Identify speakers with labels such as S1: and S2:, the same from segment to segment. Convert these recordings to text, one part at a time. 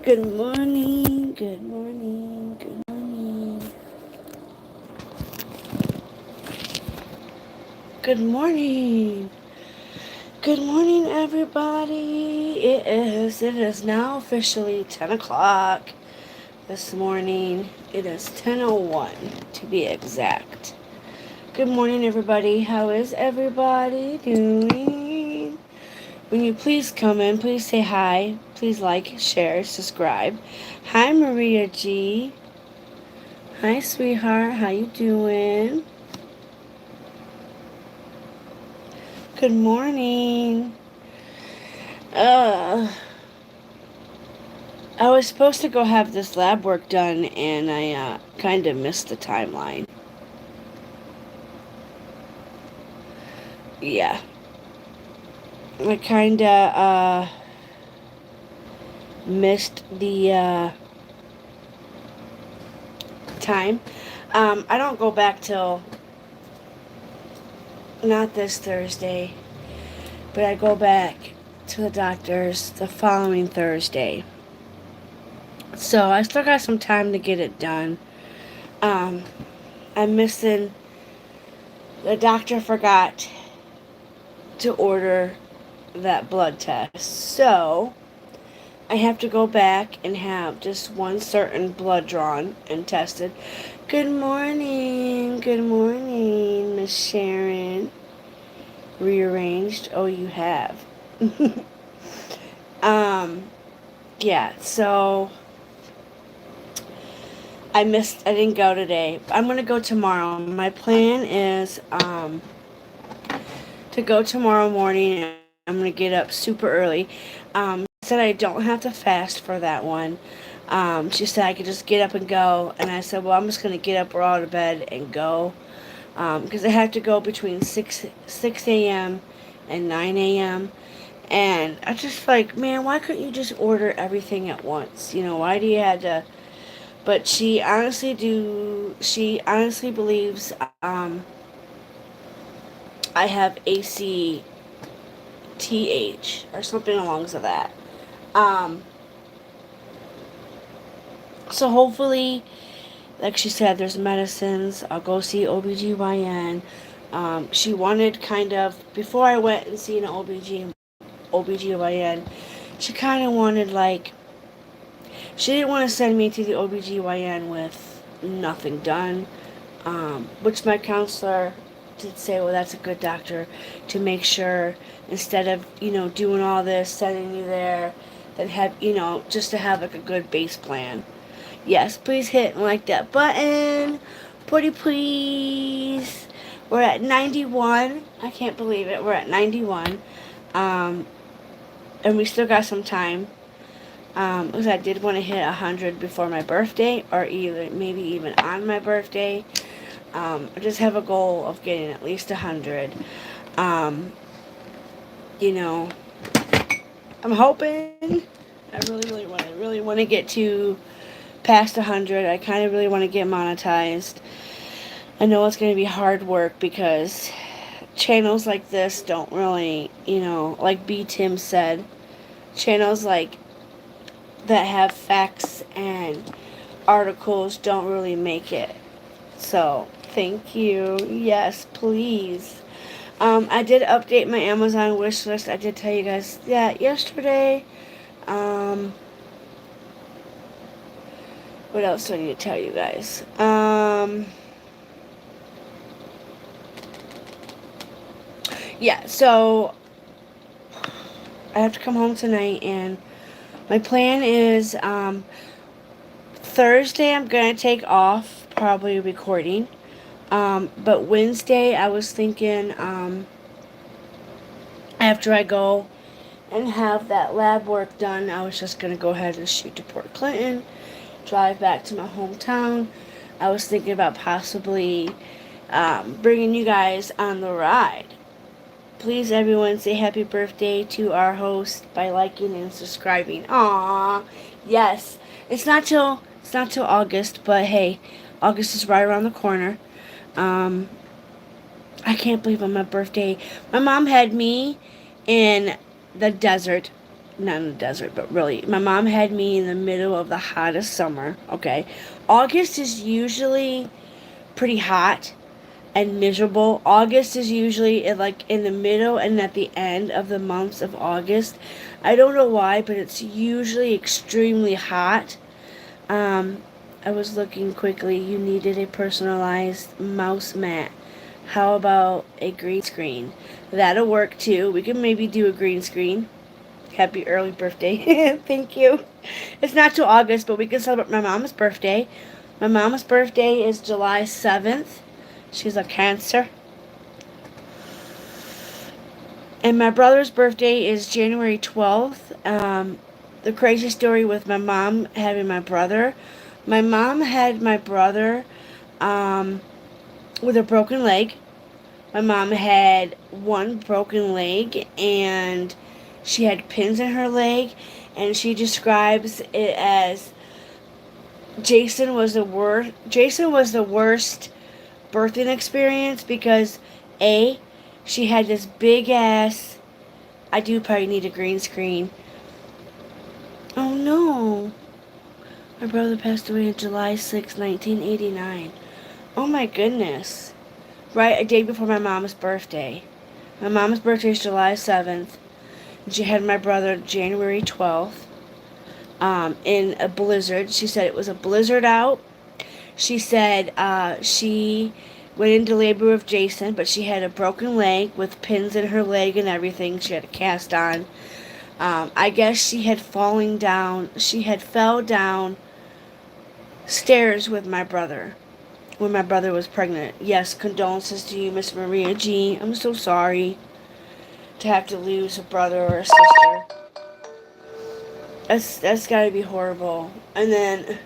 S1: Good morning, good morning, good morning. Good morning. Good morning, everybody. It is now officially 10 o'clock this morning. It is 10:01 to be exact. Good morning, everybody. How is everybody doing? When you please come in, please say hi. Please like, share, subscribe. Hi, Maria G. Hi, sweetheart. How you doing? Good morning. Uh, I was supposed to go have this lab work done, and I kind of missed the timeline. Yeah, I kind of missed the time. I don't go back till not this Thursday, but I go back to the doctor's the following Thursday. So I still got some time to get it done. Um, I'm missing. The doctor forgot to order that blood test. So I have to go back and have just one certain blood drawn and tested. Good morning, Miss Sharon. Rearranged. Oh, you have. um, yeah. So I didn't go today. I'm gonna go tomorrow. My plan is to go tomorrow morning. I'm gonna get up super early. Said I don't have to fast for that one. She said I could just get up and go, and I said, well, I'm just gonna get up, roll out of bed, and go, because I have to go between six a.m. and 9 a.m. And I just like, man, why couldn't you just order everything at once? Why do you have to? But She honestly believes I have ACTH or something along to that. Um, so hopefully, like she said, there's medicines. I'll go see OBGYN. She wanted kind of, before I went and seen an OBGYN, she kind of wanted like, she didn't want to send me to the OBGYN with nothing done, which my counselor did say, well, that's a good doctor to make sure instead of, doing all this, sending you there, then have, just to have like a good base plan. Yes, please hit and like that button. Pretty please. We're at 91. I can't believe it. We're at 91. Um, and we still got some time. Because I did want to hit 100 before my birthday, or either maybe even on my birthday. I just have a goal of getting at least 100. Um, you know, I'm hoping. I really want to get to past 100. I kind of really want to get monetized. I know it's going to be hard work because channels like this don't really, like B. Tim said, channels like that have facts and articles don't really make it. So, thank you. Yes, please. I did update my Amazon wish list. I did tell you guys that yesterday. Um, what else do I need to tell you guys? Yeah, so I have to come home tonight, and my plan is Thursday I'm gonna take off, probably recording. But Wednesday I was thinking after I go and have that lab work done, I was just gonna go ahead and shoot to Port Clinton, drive back to my hometown. I was thinking about possibly bringing you guys on the ride. Please, everyone, say happy birthday to our host by liking and subscribing. Aww, yes. It's not till August, but hey, August is right around the corner. Um, I can't believe on my birthday, my mom had me in the desert not in the desert, but really, my mom had me in the middle of the hottest summer, okay? August is usually pretty hot and miserable. August is usually like in the middle and at the end of the months of August. I don't know why, but it's usually extremely hot. Um, I was looking quickly. You needed a personalized mouse mat. How about a green screen? That'll work too. We can maybe do a green screen. Happy early birthday. Thank you. It's not till August, but we can celebrate my mom's birthday. My mom's birthday is July 7th. She's a Cancer. And my brother's birthday is January 12th. The crazy story with my mom having my brother. My mom had my brother with a broken leg. My mom had one broken leg and she had pins in her leg, and she describes it as Jason was the worst. Jason was the worst birthing experience because A, she had this big ass. I do probably need a green screen. Oh no. My brother passed away on July 6, 1989. Oh my goodness. Right a day before my mom's birthday. My mom's birthday is July 7th. She had my brother January 12th. In a blizzard. She said it was a blizzard out. She said she went into labor with Jason, but she had a broken leg with pins in her leg and everything. She had a cast on. I guess she had fallen down. She had fell down stairs with my brother when my brother was pregnant. Yes, condolences to you, Miss Maria G. I'm so sorry to have to lose a brother or a sister. That's gotta be horrible. And then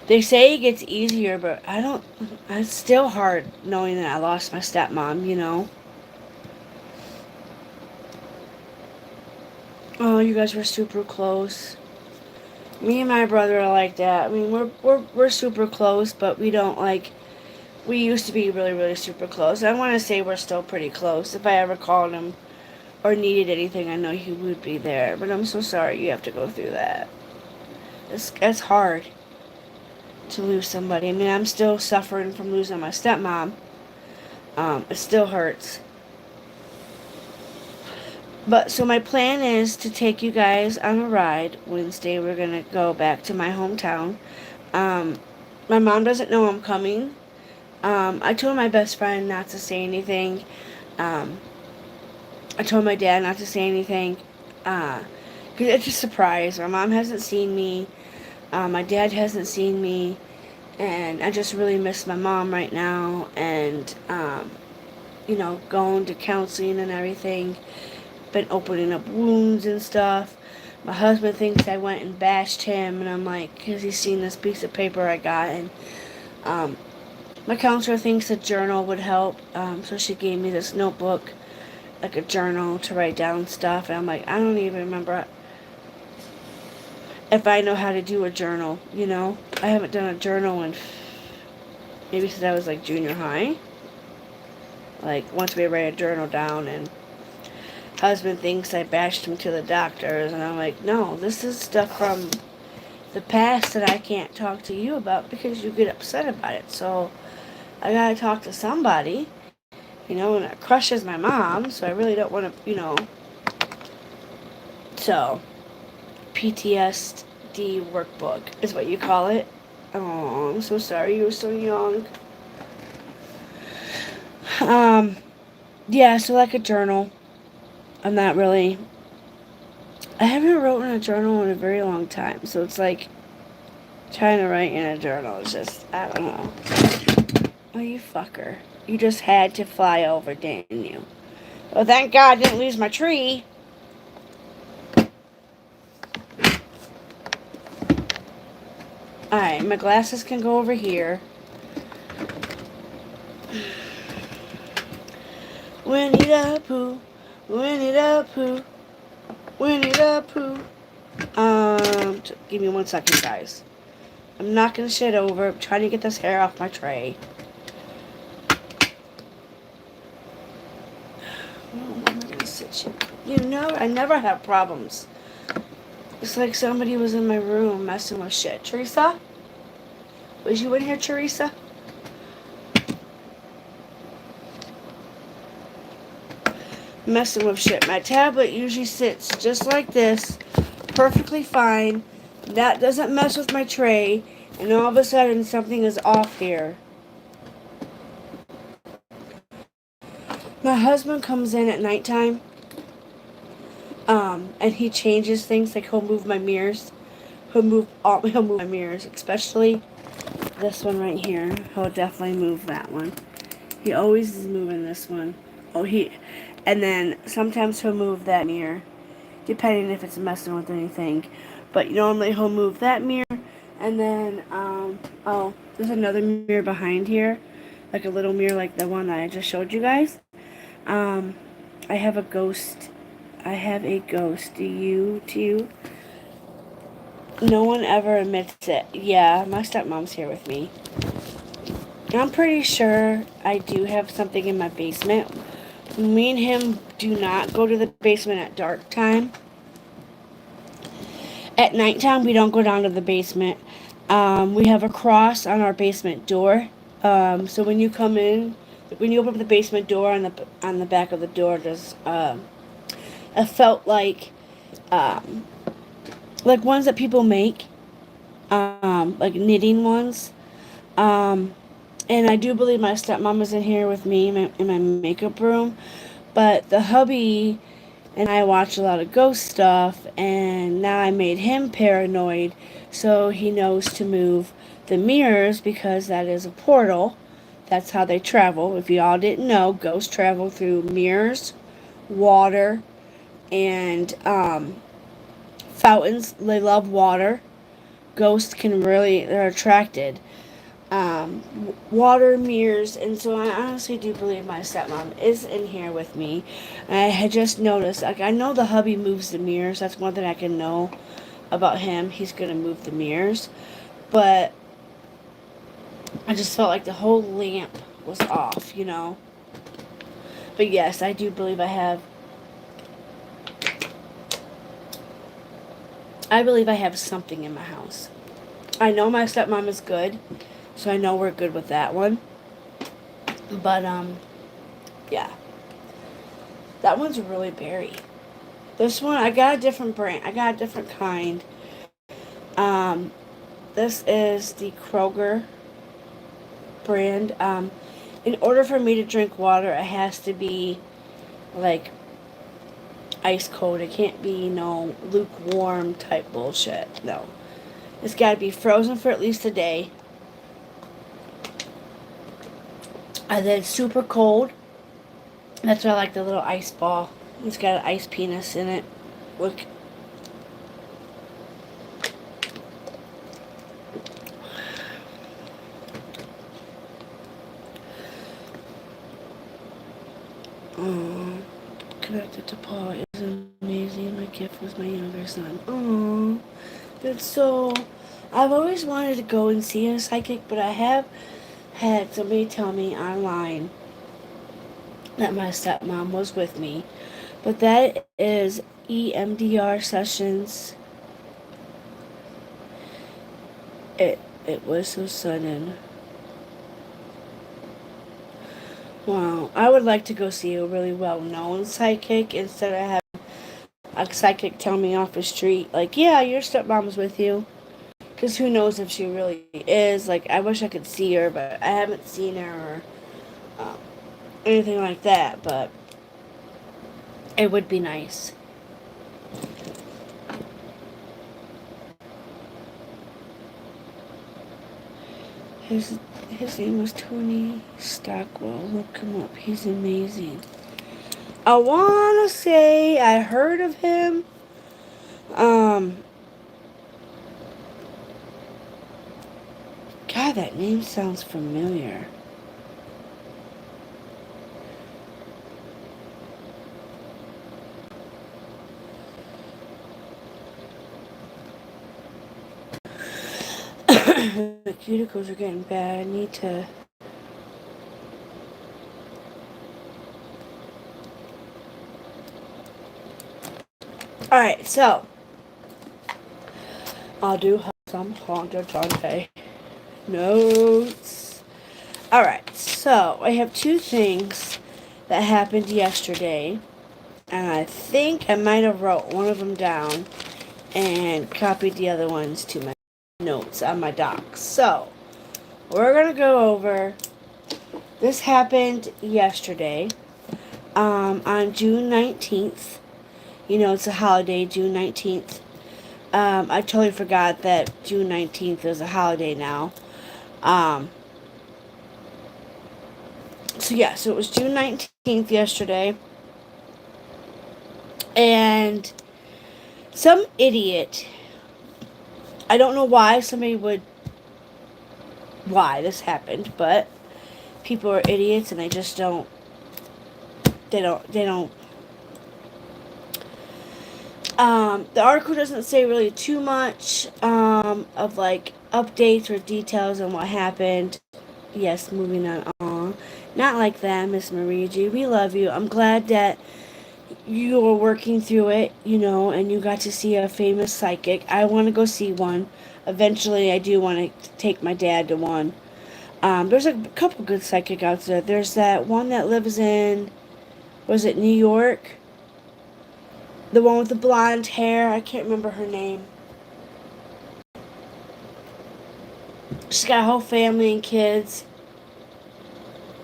S1: they say it gets easier, but I don't. It's still hard knowing that I lost my stepmom. You know. Oh, you guys were super close. Me and my brother are like that. I mean, we're super close, but we don't like. We used to be really, really super close. I want to say we're still pretty close. If I ever called him or needed anything, I know he would be there. But I'm so sorry you have to go through that. It's hard to lose somebody. I mean, I'm still suffering from losing my stepmom. It still hurts. But so my plan is to take you guys on a ride. Wednesday we're gonna go back to my hometown. Um, my mom doesn't know I'm coming. I told my best friend not to say anything. Um, I told my dad not to say anything. Cause it's a surprise. My mom hasn't seen me. My dad hasn't seen me. And I just really miss my mom right now. And, going to counseling and everything. Been opening up wounds and stuff. My husband thinks I went and bashed him. And I'm like, because he's seen this piece of paper I got. And, my counselor thinks a journal would help. So she gave me this notebook, like a journal to write down stuff. And I'm like, I don't even remember if I know how to do a journal, I haven't done a journal in maybe since I was like junior high. Like once we write a journal down, and husband thinks I bashed him to the doctors, and I'm like, no, this is stuff from the past that I can't talk to you about because you get upset about it. So I gotta talk to somebody, and it crushes my mom, so I really don't want to, so PTSD workbook is what you call it. Oh, I'm so sorry. You were so young. Yeah, so like a journal. I'm not really. I haven't written a journal in a very long time, so it's like trying to write in a journal is just, I don't know. Oh, you fucker. You just had to fly over, didn't you? Well, thank God I didn't lose my tree. Alright, my glasses can go over here. Winnie the Pooh, Winnie the Pooh, Winnie the Pooh. Give me 1 second, guys. I'm knocking shit over. I'm trying to get this hair off my tray. Oh, what am I gonna message. You know, I never have problems. It's like somebody was in my room messing with shit. Teresa? Was you in here, Teresa? Messing with shit. My tablet usually sits just like this, perfectly fine. That doesn't mess with my tray, and all of a sudden something is off here. My husband comes in at nighttime, and he changes things. Like he'll move my mirrors. He'll move my mirrors, especially this one right here. He'll definitely move that one. He always is moving this one. And then sometimes he'll move that mirror, depending if it's messing with anything. But normally he'll move that mirror, and then there's another mirror behind here, like a little mirror like the one that I just showed you guys. I have a ghost. I have a ghost. Do you too? No one ever admits it. Yeah, my stepmom's here with me. I'm pretty sure I do have something in my basement. Me and him do not go to the basement at dark time. At nighttime, we don't go down to the basement. We have a cross on our basement door. So when you come in, when you open up the basement door, on the back of the door, there's it felt like ones that people make, like knitting ones. And I do believe my stepmom is in here with me in my makeup room. But the hubby and I watch a lot of ghost stuff, and now I made him paranoid, so he knows to move the mirrors because that is a portal. That's how they travel. If you all didn't know, ghosts travel through mirrors, water, and fountains. They love water. Ghosts they're attracted. Water, mirrors, and so I honestly do believe my stepmom is in here with me. And I had just noticed, like, I know the hubby moves the mirrors. That's one thing I can know about him. He's gonna move the mirrors, but I just felt like the whole lamp was off, you know. But yes, I do believe I believe I have something in my house. I know my stepmom is good, so I know we're good with that one. But yeah, that one's really berry. This one, I got a different brand. I got a different kind. Um, this is the Kroger brand. In order for me to drink water, it has to be like ice cold. It can't be no lukewarm type bullshit. No, it's got to be frozen for at least a day. And then super cold. That's why I like the little ice ball. It's got an ice penis in it. Look. Connected to Paul is amazing. My gift was my younger son. Oh, that's so. I've always wanted to go and see a psychic, but I have had somebody tell me online that my stepmom was with me. But that is EMDR sessions. It was so sudden. Wow, I would like to go see a really well-known psychic instead of having a psychic tell me off the street, like, yeah, your stepmom's with you. Because who knows if she really is. Like, I wish I could see her, but I haven't seen her or anything like that, but it would be nice. His name was Tony Stockwell. Look him up. He's amazing. I want to say I heard of him. God, that name sounds familiar. The cuticles are getting bad. I need to... Alright, so I do have some haunted Sunday notes. Alright, so I have two things that happened yesterday, and I think I might have wrote one of them down and copied the other ones to my notes on my docs. So, we're going to go over, this happened yesterday, on June 19th. You know, it's a holiday, June 19th. I totally forgot that June 19th is a holiday now. So it was June 19th yesterday. And some idiot, I don't know why why this happened, but people are idiots and they just don't, the article doesn't say really too much, of like updates or details on what happened. Yes, moving on. Not like that, Miss Marie G. We love you. I'm glad that you were working through it, you know, and you got to see a famous psychic. I want to go see one. Eventually, I do want to take my dad to one. There's a couple good psychic out there. There's that one that lives in, was it New York? The one with the blonde hair. I can't remember her name. She's got a whole family and kids.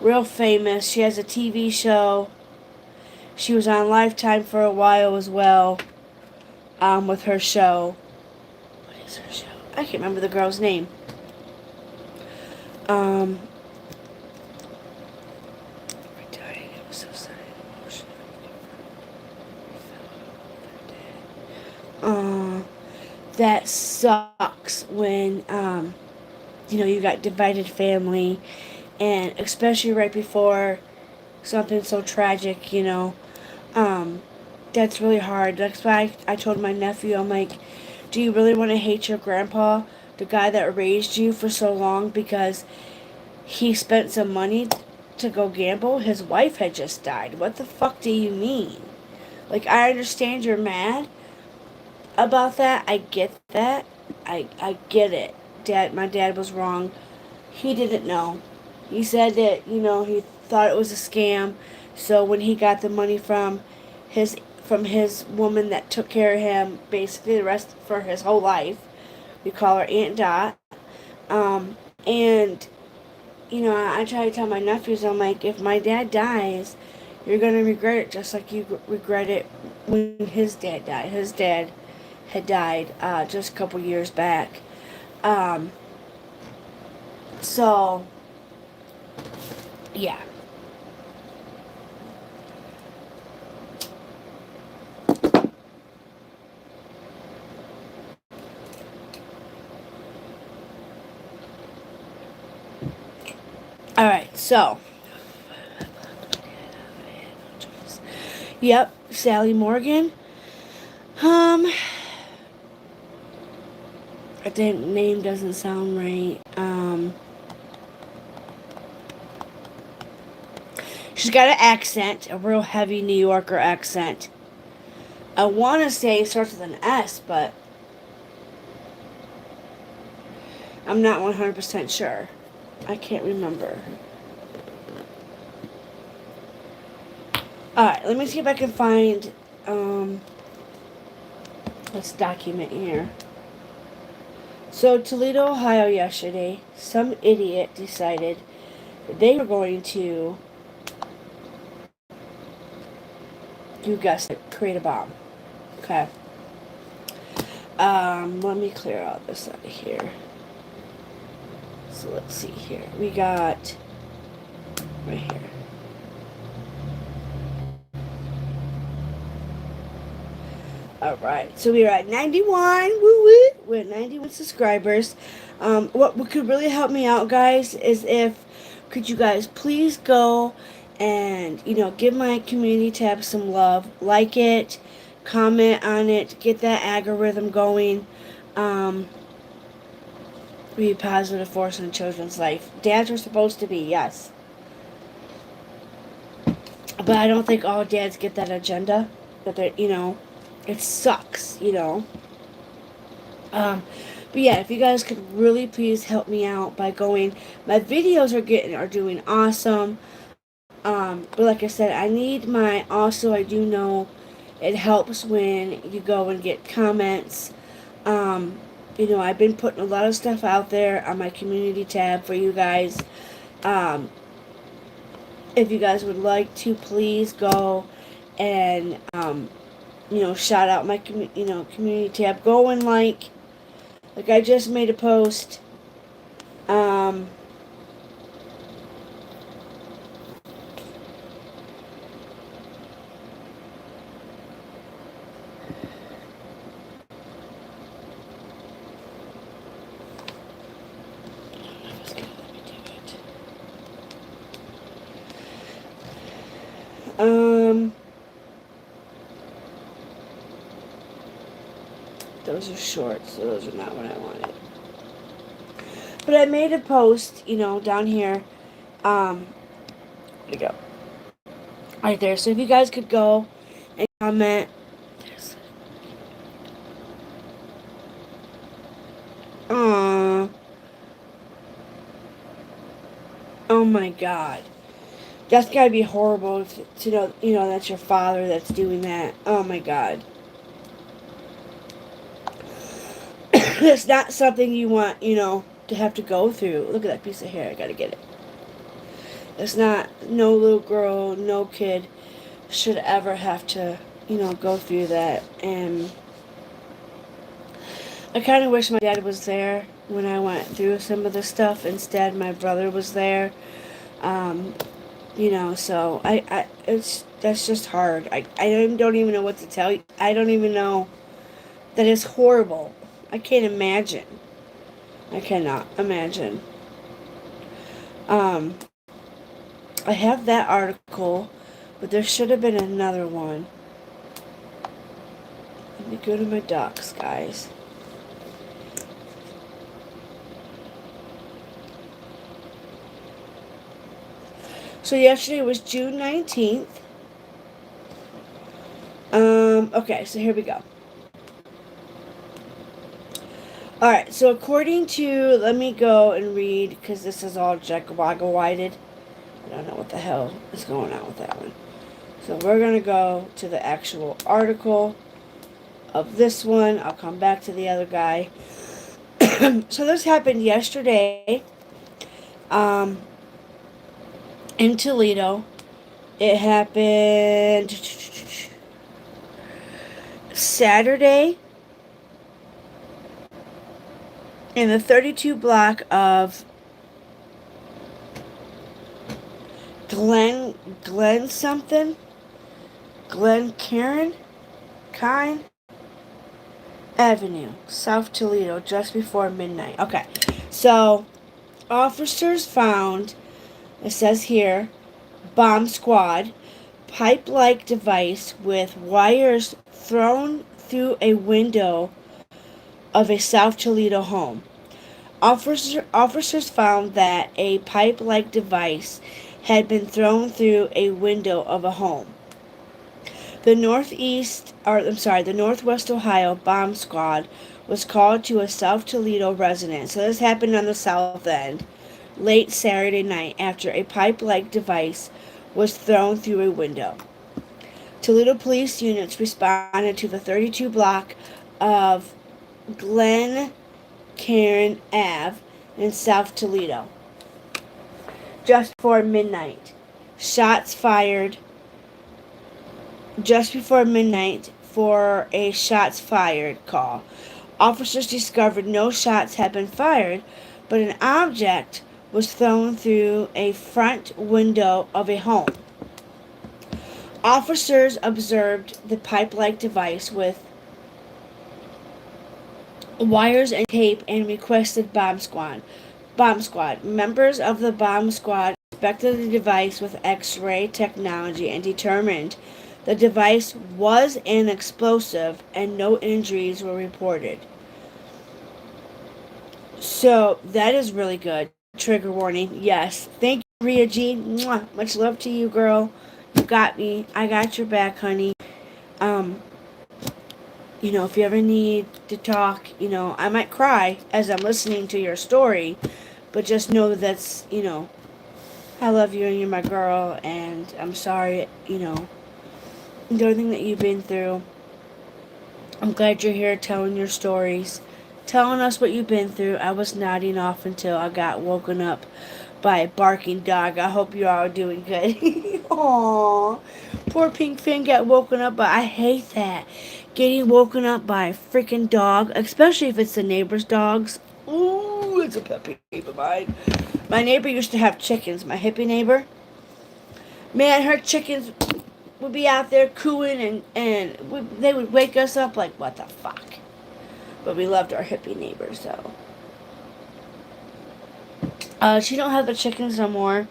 S1: Real famous. She has a TV show. She was on Lifetime for a while as well, with her show. What is her show? I can't remember the girl's name. That sucks when, you know, you got divided family, and especially right before something so tragic, you know, that's really hard. That's why I told my nephew, I'm like, do you really want to hate your grandpa, the guy that raised you for so long, because he spent some money to go gamble? His wife had just died. What the fuck do you mean? Like, I understand you're mad about that. I get that. I get it. My dad was wrong. He didn't know. He said that, you know, he thought it was a scam. So when he got the money from his woman that took care of him basically the rest for his whole life, we call her Aunt Dot. And you know, I try to tell my nephews, I'm like, if my dad dies, you're gonna regret it just like you regret it when his dad died. His dad had died just a couple years back. So, yeah. Alright, so. Yep, Sally Morgan. The name doesn't sound right. She's got an accent, a real heavy New Yorker accent. I want to say it starts with an S, but I'm not 100% sure. I can't remember. Alright, let me see if I can find this document here. So, Toledo, Ohio yesterday, some idiot decided that they were going to, you guessed it, create a bomb. Okay. Let me clear all this out of here. So let's see here. We got right here. Alright, so we are at 91. Woo woo! We're at 91 subscribers. What could really help me out, guys, is if could you guys please go and, you know, give my community tab some love. Like it, comment on it, get that algorithm going. Be a positive force in children's life. Dads are supposed to be, yes. But I don't think all dads get that agenda. That they're, you know, it sucks, you know. Um, but yeah, if you guys could really please help me out by going, my videos are doing awesome. But like I said, I need my, also I do know it helps when you go and get comments. Um, I've been putting a lot of stuff out there on my community tab for you guys. Um, if you guys would like to, please go and shout out my community tab. Go and like I just made a post. Um, um, those are shorts, so those are not what I wanted. But I made a post, down here. There we go. Right there. So if you guys could go and comment. Aww. Oh my god. That's gotta be horrible to know, that's your father that's doing that. Oh my god. It's not something you want, to have to go through. Look at that piece of hair. I gotta get it. It's not, no little girl, no kid should ever have to, go through that. And I kind of wish my dad was there when I went through some of the stuff. Instead, my brother was there. Um, so that's just hard. I don't even know what to tell you. I don't even know that it's horrible. I can't imagine. I cannot imagine. Um, I have that article, but there should have been another one. Let me go to my docs, guys. So yesterday was June 19th. Okay, so here we go. Alright, so according to, let me go and read, because this is all Jack-Wagga-Whited. I don't know what the hell is going on with that one. So we're going to go to the actual article of this one. I'll come back to the other guy. So this happened yesterday in Toledo. It happened Saturday in the 32 block of Glen something? Glen Kine Avenue, South Toledo, just before midnight. Okay, so officers found, it says here, bomb squad, pipe-like device with wires thrown through a window of a South Toledo home. Officers found that a pipe-like device had been thrown through a window of a home. The Northwest Ohio bomb squad was called to a South Toledo residence. So this happened on the south end, late Saturday night after a pipe-like device was thrown through a window. Toledo police units responded to the 32 block of Glen Cairn Ave in South Toledo just before midnight. Shots fired just before midnight for a shots fired call. Officers discovered no shots had been fired, but an object was thrown through a front window of a home. Officers observed the pipe-like device with wires and tape and requested bomb squad. Members of the bomb squad inspected the device with X-ray technology and determined the device was an explosive and no injuries were reported. So that is really good. Trigger warning. Yes. Thank you, Ria G. Mwah. Much love to you, girl. You got me. I got your back, honey. Um, if you ever need to talk, I might cry as I'm listening to your story, but just know that that's, I love you and you're my girl, and I'm sorry, everything that you've been through. I'm glad you're here telling your stories, telling us what you've been through. I was nodding off until I got woken up by a barking dog. I hope you're all doing good. Aww. Poor Pink Fin got woken up, but I hate that. Getting woken up by a freaking dog, especially if it's the neighbor's dogs. Ooh, it's a pet peeve of mine. My neighbor used to have chickens, my hippie neighbor. Man, her chickens would be out there cooing, and they would wake us up like, what the fuck? But we loved our hippie neighbors, though. She don't have the chickens no more.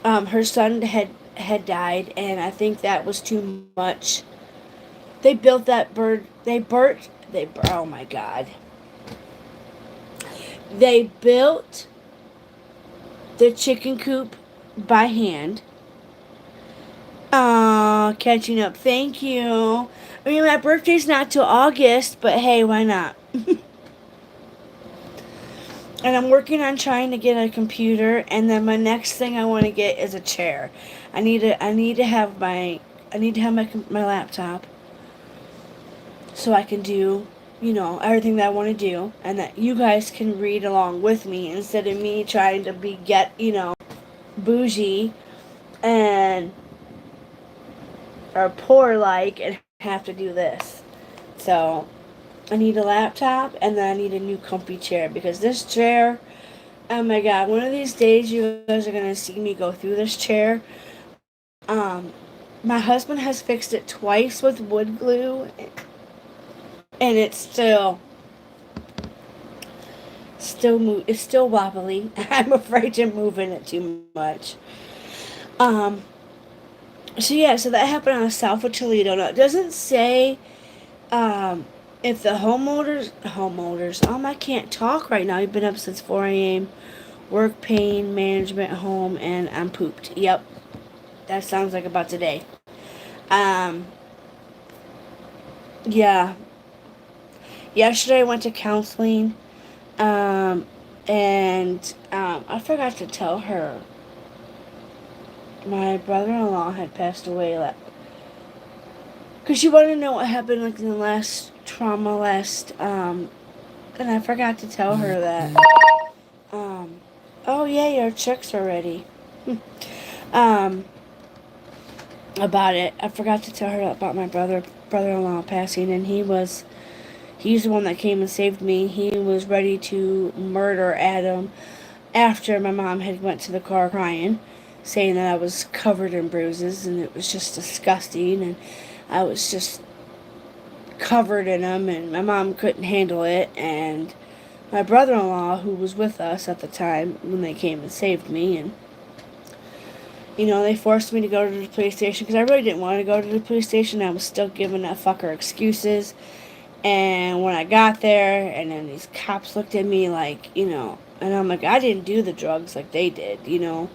S1: Her son had died, and I think that was too much. They built that bird. Oh my god. They built the chicken coop by hand. Catching up. Thank you. I mean, my birthday's not till August, but hey, why not? And I'm working on trying to get a computer, and then my next thing I want to get is a chair. I need to have my laptop so I can do, everything that I want to do, and that you guys can read along with me instead of me trying to bougie and or poor like and have to do this. So I need a laptop, and then I need a new comfy chair, because this chair, oh my god, one of these days you guys are gonna see me go through this chair. My husband has fixed it twice with wood glue, and it's still wobbly. I'm afraid to move in it too much. So yeah, so that happened on the south of Toledo. Now it doesn't say if the homeowners, I can't talk right now. I've been up since 4 a.m. Work, pain, management, home, and I'm pooped. Yep. That sounds like about today. Yeah. Yesterday I went to counseling, and I forgot to tell her my brother-in-law had passed away. Because she wanted to know what happened in the last trauma, and I forgot to tell her that. Oh yeah, your chicks are ready. About it. I forgot to tell her about my brother-in-law passing, and he's the one that came and saved me. He was ready to murder Adam after my mom had went to the car crying, saying that I was covered in bruises, and it was just disgusting, and I was just covered in them, and my mom couldn't handle it, and my brother-in-law, who was with us at the time when they came and saved me, and they forced me to go to the police station, because I really didn't want to go to the police station. I was still giving that fucker excuses. And when I got there, and then these cops looked at me like, and I'm like, I didn't do the drugs like they did, I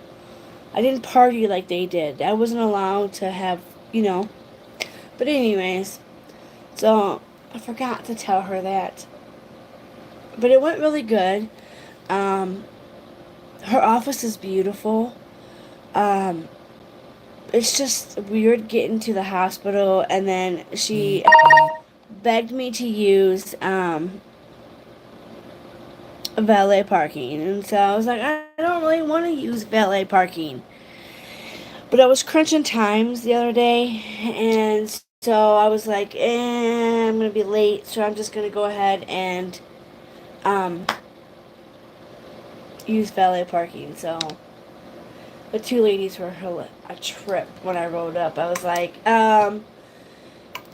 S1: didn't party like they did. I wasn't allowed to have, But anyways, so I forgot to tell her that. But it went really good. Her office is beautiful. It's just weird getting to the hospital, and then she begged me to use valet parking, and so I was like, I don't really want to use valet parking. But I was crunching times the other day, and so I was like, I'm gonna be late, so I'm just gonna go ahead and use valet parking. So the two ladies were a trip when I rolled up. I was like,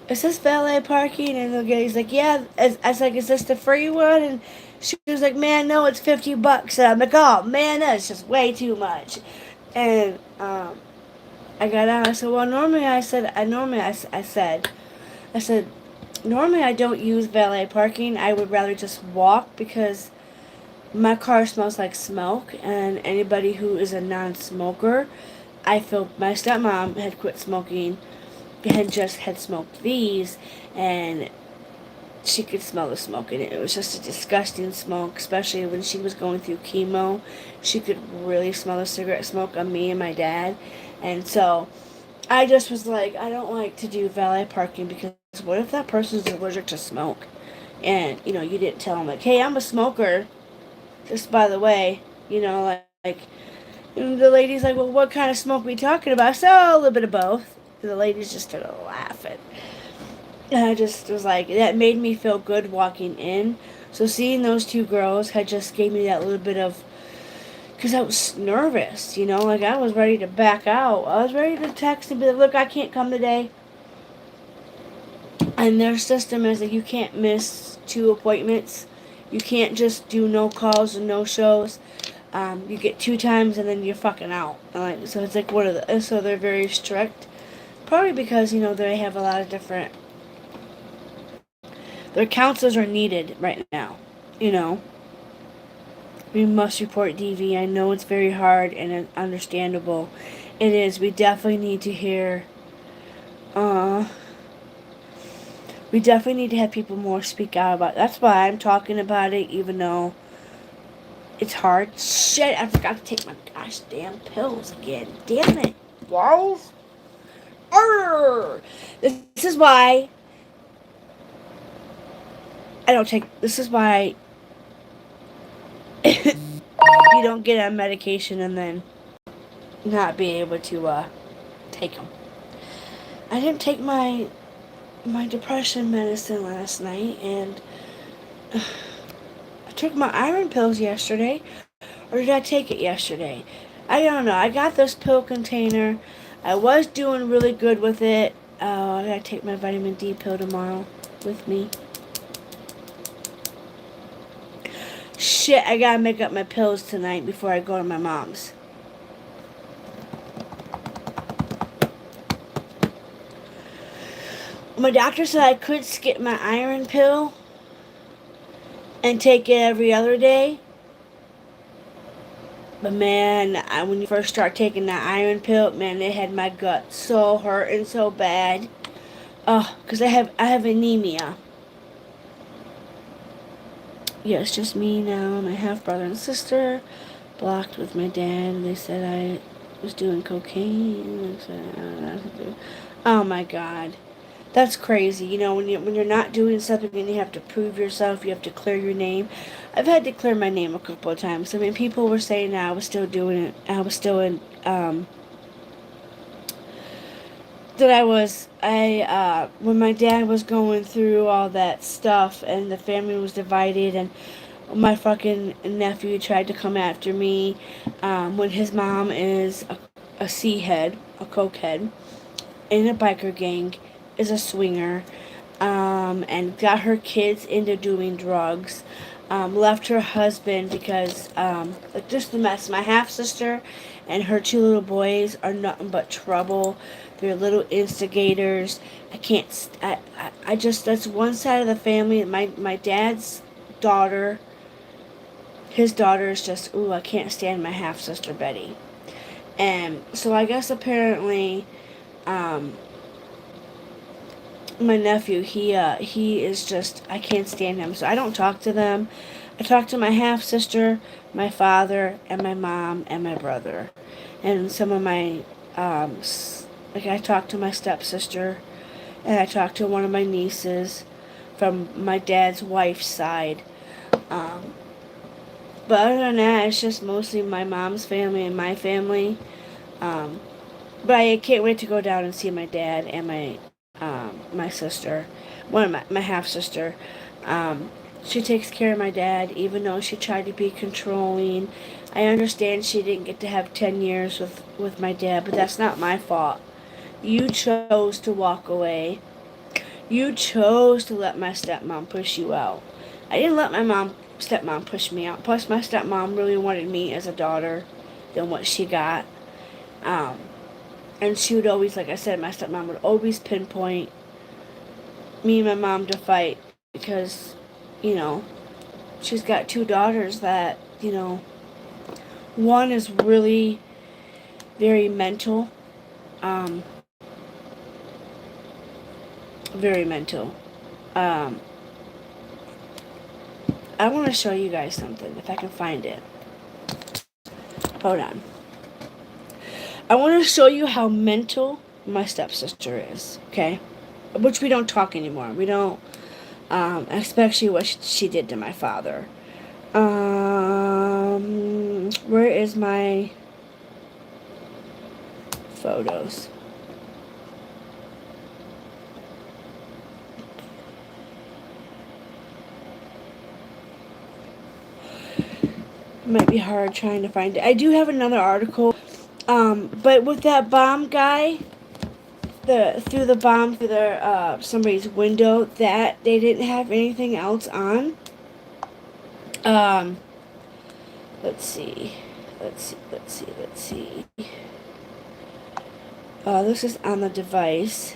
S1: is this valet parking? And the guy's like, yeah. I was like, is this the free one? And she was like, man, no, it's $50. And I'm like, oh man, that's just way too much. And I got out. I said, well, normally I said, normally I don't use valet parking. I would rather just walk, because my car smells like smoke, and anybody who is a non-smoker, I feel my stepmom had quit smoking, had smoked these, and she could smell the smoke in it. It was just a disgusting smoke, especially when she was going through chemo. She could really smell the cigarette smoke on me and my dad. And so I just was like, I don't like to do valet parking because what if that person's allergic to smoke? And, you didn't tell them, like, hey, I'm a smoker, just by the way, like and the lady's like, well, what kind of smoke are we talking about? So, a little bit of both. And the ladies just started laughing. And I just was like, that made me feel good walking in. So seeing those two girls had just gave me that little bit of, because I was nervous, like I was ready to back out. I was ready to text and be like, look, I can't come today. And their system is that you can't miss 2 appointments. You can't just do no calls and no shows. You get 2 times and then you're fucking out. So it's like so they're very strict. Probably because, they have a lot of different, their counselors are needed right now. You know, we must report DV. I know it's very hard and understandable. It is. We definitely need to hear, uh, we definitely need to have people more speak out about it. That's why I'm talking about it, even though it's hard. Shit, I forgot to take my gosh damn pills again. Damn it. Walls? This is why I don't take. This is why you don't get on medication and then not be able to take them. I didn't take my depression medicine last night, and I took my iron pills yesterday, or did I take it yesterday? I don't know. I got this pill container. I was doing really good with it. I gotta take my vitamin D pill tomorrow with me. Shit, I gotta make up my pills tonight before I go to my mom's. My doctor said I could skip my iron pill and take it every other day. But man, when you first start taking that iron pill, man, it had my gut so hurting so bad. Oh, cause I have anemia. Yeah, it's just me now, my half brother and sister, blocked with my dad. They said I was doing cocaine. Oh my god. That's crazy. When you're not doing something and you have to prove yourself, you have to clear your name. I've had to clear my name a couple of times. I mean, people were saying that I was still doing it. I was still in. That I was. When my dad was going through all that stuff and the family was divided and my fucking nephew tried to come after me, when his mom is a C-head, a cokehead, in a biker gang, is a swinger, and got her kids into doing drugs. Left her husband because, like, just the mess. My half sister and her 2 little boys are nothing but trouble. They're little instigators. I can't. I just, that's one side of the family. My dad's daughter, his daughter is just, ooh, I can't stand my half sister Betty. And so I guess apparently, um, my nephew, he is just, I can't stand him, so I don't talk to them. I talk to my half sister, my father, and my mom and my brother, and some of my like I talk to my stepsister, and I talk to one of my nieces from my dad's wife's side. Um, but other than that, it's just mostly my mom's family and my family. Um, but I can't wait to go down and see my dad and my sister, one of my half sister. Um, she takes care of my dad, even though she tried to be controlling. I understand she didn't get to have 10 years with my dad, but that's not my fault. You chose to walk away. You chose to let my stepmom push you out. I didn't let my stepmom push me out. Plus, my stepmom really wanted me as a daughter than what she got. Um, and she would always, like I said, my stepmom would always pinpoint me and my mom to fight because, you know, she's got 2 daughters that, one is really very mental, um, very mental. Um, I want to show you guys something, if I can find it. Hold on. I want to show you how mental my stepsister is, okay? Which we don't talk anymore. We don't, especially what she did to my father. Where is my photos? It might be hard trying to find it. I do have another article, but with that bomb guy, through the bomb through their somebody's window, that they didn't have anything else on. Let's see. This is on the device.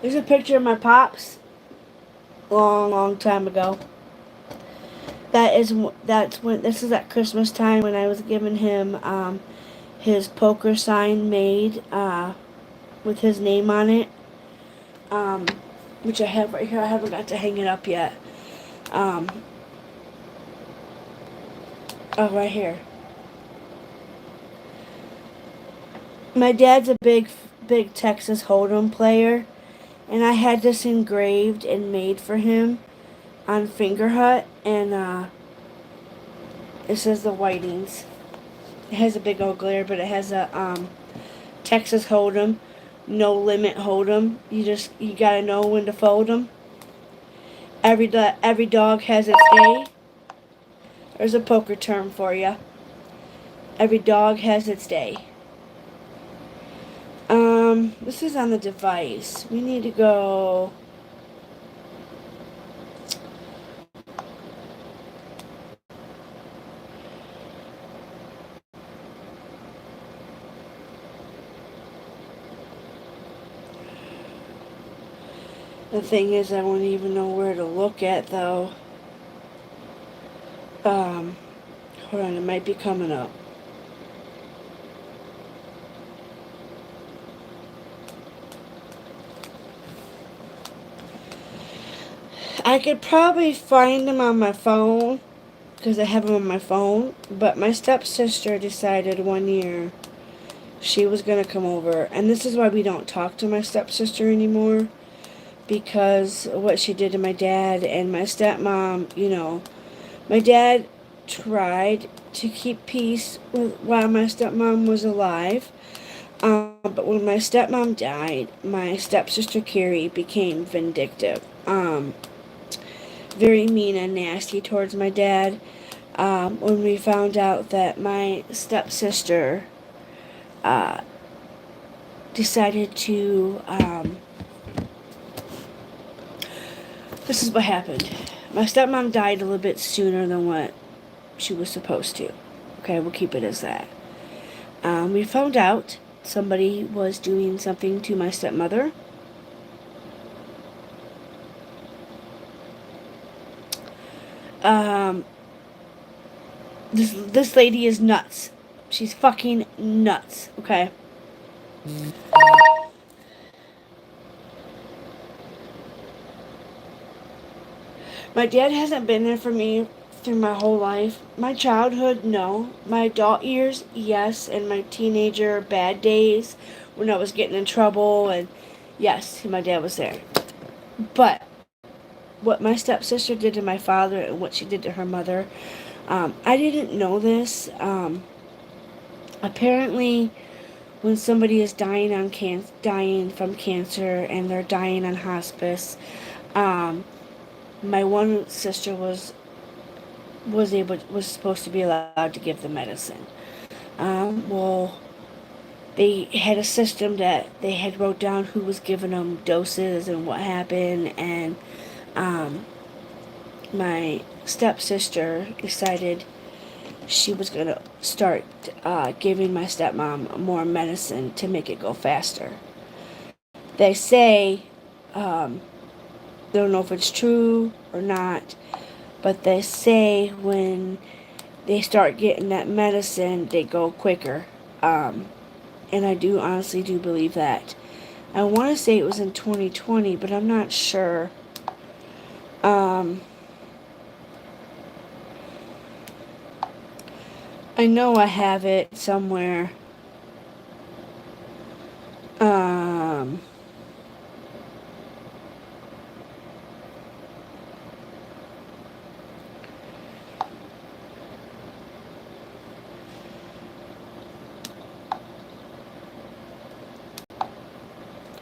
S1: There's a picture of my pops. Long time ago. That's when, this is at Christmas time when I was giving him, his poker sign made, with his name on it. Which I have right here. I haven't got to hang it up yet. Oh, right here. My dad's a big Texas Hold'em player, and I had this engraved and made for him on Fingerhut, and it says the Whitings. It has a big old glare, but it has a Texas Hold'em, no limit Hold'em. You gotta know when to fold 'em. Every dog has its day. There's a poker term for you. Every dog has its day. This is on the device. We need to go. The thing is, I won't even know where to look at, though. Hold on, it might be coming up. I could probably find them on my phone, because I have them on my phone, but my stepsister decided one year she was going to come over, and this is why we don't talk to my stepsister anymore, because of what she did to my dad and my stepmom. My dad tried to keep peace while my stepmom was alive, but when my stepmom died, my stepsister Carrie became vindictive. Very mean and nasty towards my dad. When we found out that my stepsister decided to, this is what happened. My stepmom died a little bit sooner than what she was supposed to. Okay, we'll keep it as that. We found out somebody was doing something to my stepmother. This lady is nuts. She's fucking nuts, okay? My dad hasn't been there for me through my whole life. My childhood, no. My adult years, yes. And my teenager bad days when I was getting in trouble, and yes, my dad was there. But what my stepsister did to my father and what she did to her mother, I didn't know this. Apparently, when somebody is dying from cancer and they're dying on hospice, my one sister was supposed to be allowed to give the medicine. Well, they had a system that they had wrote down who was giving them doses and what happened, and my stepsister decided she was going to start giving my stepmom more medicine to make it go faster. They say, I don't know if it's true or not, but they say when they start getting that medicine, they go quicker. And I honestly do believe that. I want to say it was in 2020, but I'm not sure. Um, I know I have it somewhere. Um,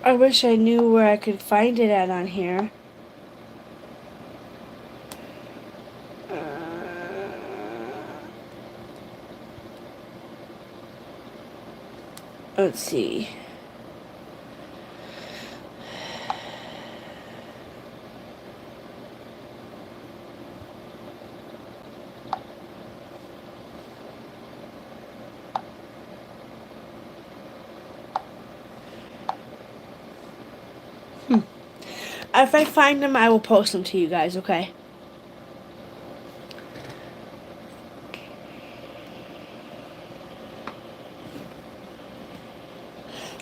S1: I wish I knew where I could find it at on here. Let's see. If I find them, I will post them to you guys, okay?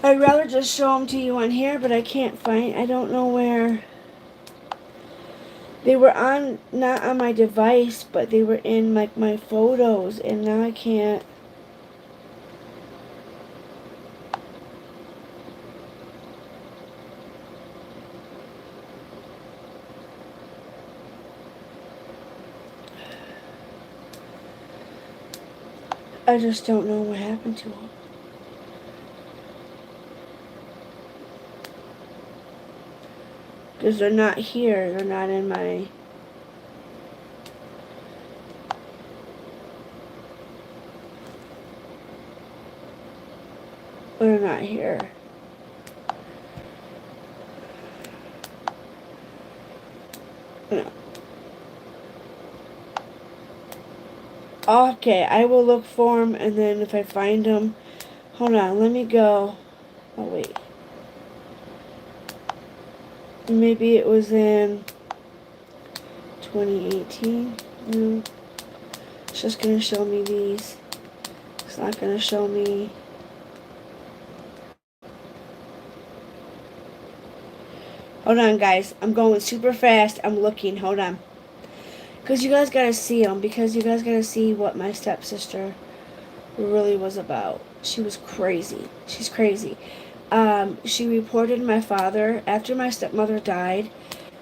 S1: I'd rather just show them to you on here, but I can't find, I don't know where. They were on, not on my device, but they were in like my photos, and now I can't. I just don't know what happened to them. Because they're not here. They're not in my... They're not here. No. Okay, I will look for them, and then if I find them... Hold on, let me go. Oh, wait. Maybe it was in 2018. No. It's just going to show me these. It's not going to show me... Hold on, guys. I'm going super fast. I'm looking. Hold on. Because you guys got to see them. Because you guys got to see what my stepsister really was about. She was crazy. She's crazy. She reported my father, after my stepmother died,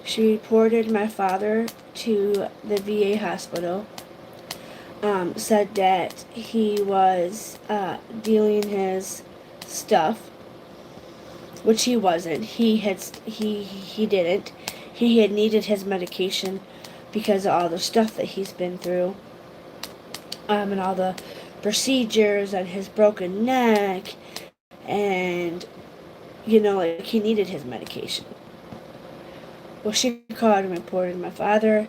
S1: she reported my father to the VA hospital. Said that he was dealing his stuff, which he wasn't. He didn't. He had needed his medication because of all the stuff that he's been through, and all the procedures and his broken neck, and like he needed his medication. Well, she called and reported my father.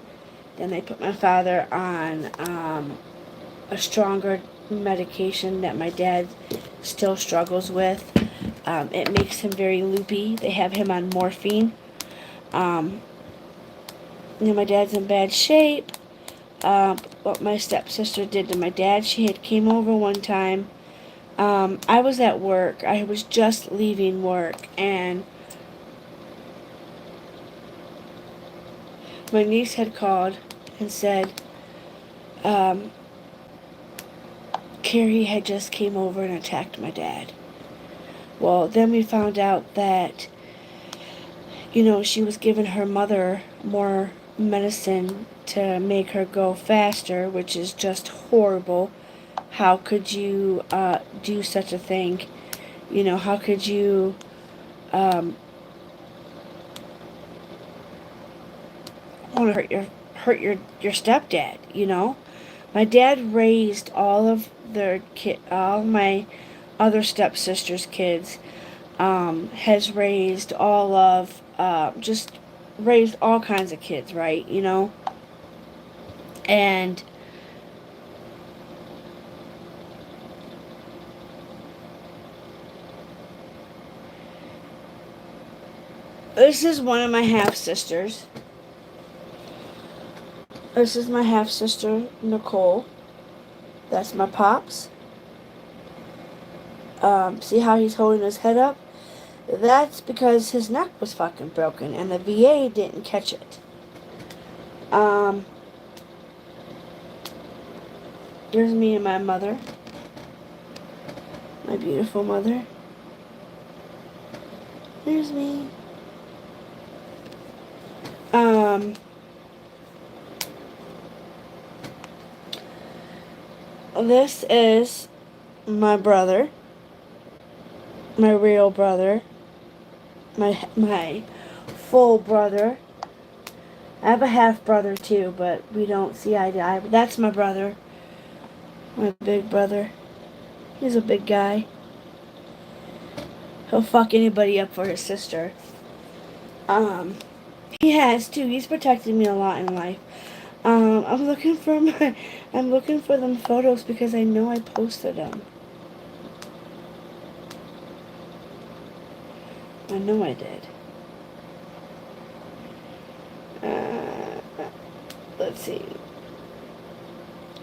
S1: Then they put my father on a stronger medication that my dad still struggles with. It makes him very loopy. They have him on morphine. My dad's in bad shape. What my stepsister did to my dad, she had came over one time. I was at work. I was just leaving work, and my niece had called and said, Carrie had just came over and attacked my dad. Well, then we found out that, she was giving her mother more medicine to make her go faster, which is just horrible. How could you do such a thing? How could you want to hurt your stepdad? My dad raised all my other stepsister's kids. Has raised just raised all kinds of kids, right? And this is one of my half sisters. This is my half sister, Nicole. That's my pops. See how he's holding his head up? That's because his neck was fucking broken and the VA didn't catch it. Um, Here's me and my mother. My beautiful mother. There's me. This is my brother. My real brother. My full brother. I have a half brother too, but we don't see eye to eye. But that's my brother. My big brother. He's a big guy. He'll fuck anybody up for his sister. He has too. He's protected me a lot in life. I'm looking for them photos because I know I posted them. I know I did. Let's see.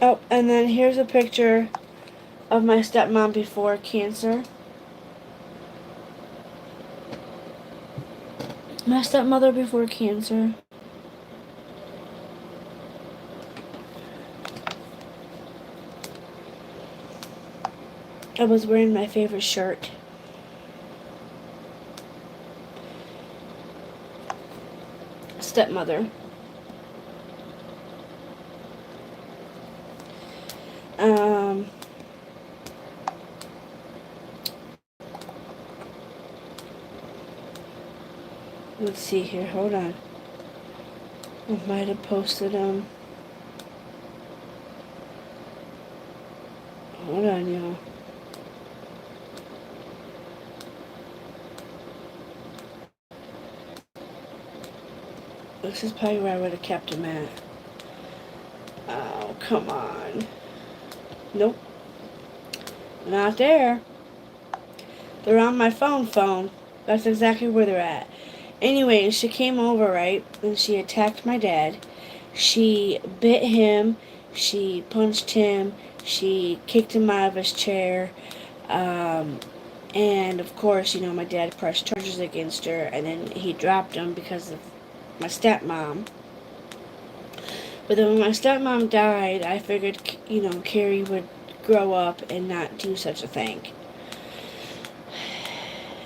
S1: Oh, and then here's a picture of my stepmom before cancer. My stepmother before cancer. I was wearing my favorite shirt. Stepmother. Let's see here. Hold on. I might have posted them. Hold on, y'all. This is probably where I would have kept them at. Oh, come on. Nope. Not there. They're on my phone. That's exactly where they're at. Anyway, she came over, right? And she attacked my dad. She bit him. She punched him. She kicked him out of his chair. And of course, my dad pressed charges against her. And then he dropped them because of my stepmom. But then when my stepmom died, I figured, Carrie would grow up and not do such a thing.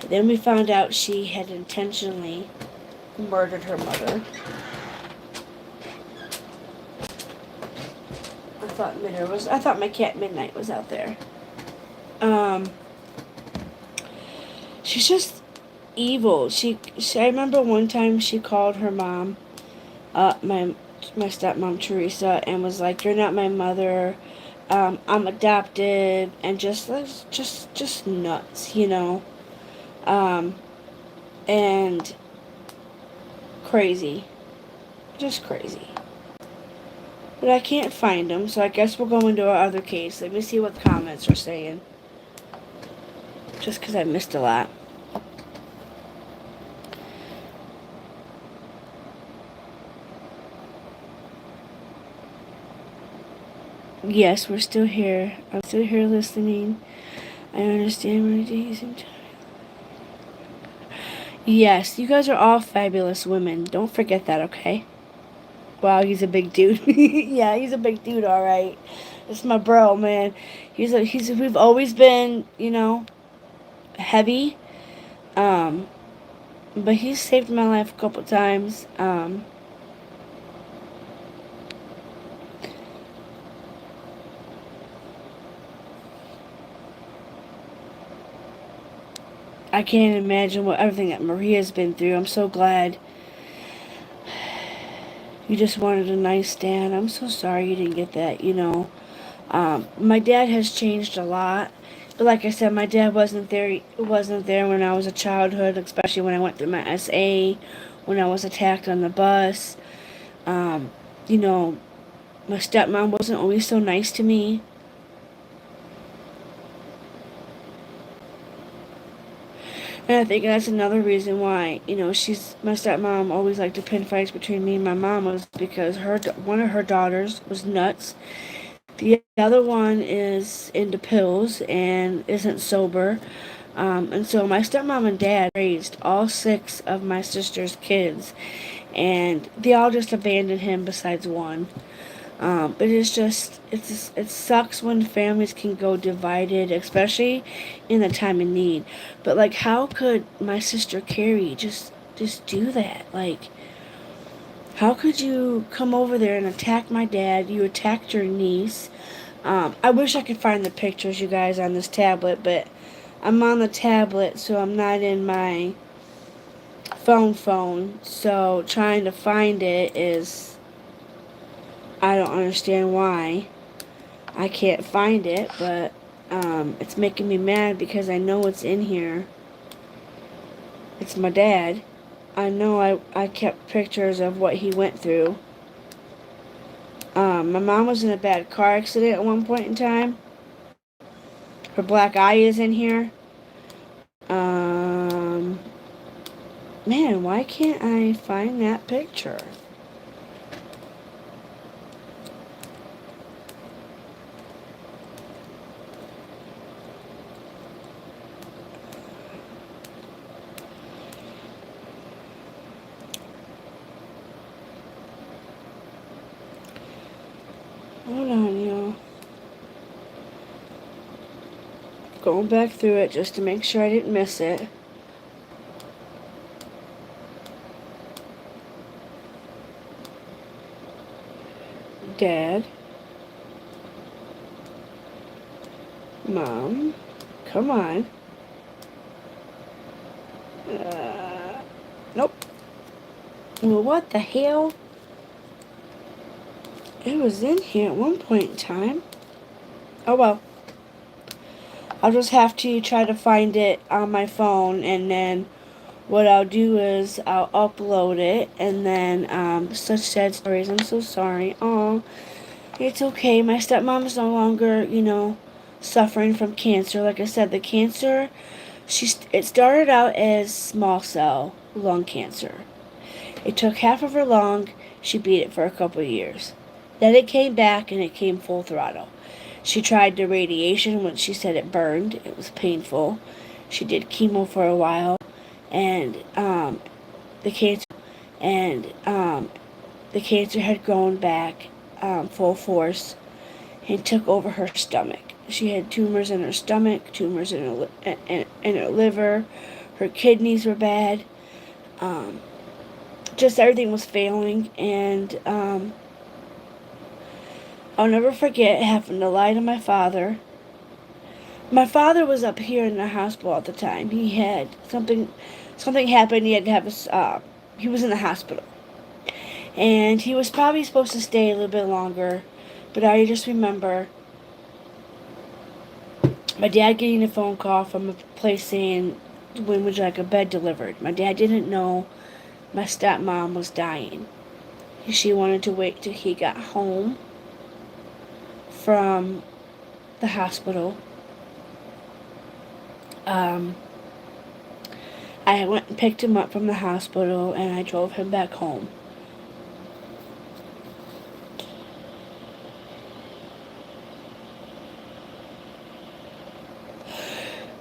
S1: Then we found out she had intentionally murdered her mother. I thought my cat Midnight was out there. She's just evil. I remember one time she called her mom, my stepmom Teresa, and was like, "You're not my mother. I'm adopted," and just nuts, and crazy, just crazy. But I can't find them, so I guess we'll go into our other case. Let me see what the comments are saying. Just because I missed a lot. Yes, we're still here. I'm still here listening. I understand what you're using. Yes, you guys are all fabulous women. Don't forget that, okay? Wow, he's a big dude. Yeah, he's a big dude, all right. It's my bro, man. We've always been, heavy. But he's saved my life a couple times. I can't imagine everything that Maria's been through. I'm so glad you just wanted a nice dad. I'm so sorry you didn't get that, My dad has changed a lot. But like I said, my dad wasn't there when I was a childhood, especially when I went through my SA, when I was attacked on the bus. Um, you know, my stepmom wasn't always so nice to me. And I think that's another reason why, my stepmom always liked to pin fights between me and my mom, was because one of her daughters was nuts. The other one is into pills and isn't sober. And so my stepmom and dad raised all 6 of my sister's kids, and they all just abandoned him besides one. But it sucks when families can go divided, especially in the time of need. But like, how could my sister Carrie just do that? Like, how could you come over there and attack my dad? You attacked your niece. I wish I could find the pictures, you guys, on this tablet, but I'm on the tablet, so I'm not in my phone. So trying to find it is, I don't understand why I can't find it, but it's making me mad because I know it's in here. It's my dad. I know I kept pictures of what he went through. My mom was in a bad car accident at one point in time. Her black eye is in here. Um, Man, why can't I find that picture? Hold on, y'all. Going back through it just to make sure I didn't miss it. Dad. Mom. Come on. Nope. Well, what the hell? It was in here at one point in time. Oh well. I'll just have to try to find it on my phone, and then what I'll do is I'll upload it, and then such sad stories. I'm so sorry. Oh, it's okay. My stepmom's no longer, suffering from cancer. Like I said, the cancer, it started out as small cell lung cancer. It took half of her lung. She beat it for a couple of years. Then it came back and it came full throttle. She tried the radiation, when she said it burned. It was painful. She did chemo for a while, and the cancer and the cancer had grown back full force and took over her stomach. She had tumors in her stomach, tumors in her liver. Her kidneys were bad. Just everything was failing, and I'll never forget having to lie to my father. My father was up here in the hospital at the time. He had something happened. He had to have he was in the hospital, and he was probably supposed to stay a little bit longer, but I just remember my dad getting a phone call from a place saying, when would you like a bed delivered? My dad didn't know my stepmom was dying. She wanted to wait till he got home from the hospital. I went and picked him up from the hospital, and I drove him back home.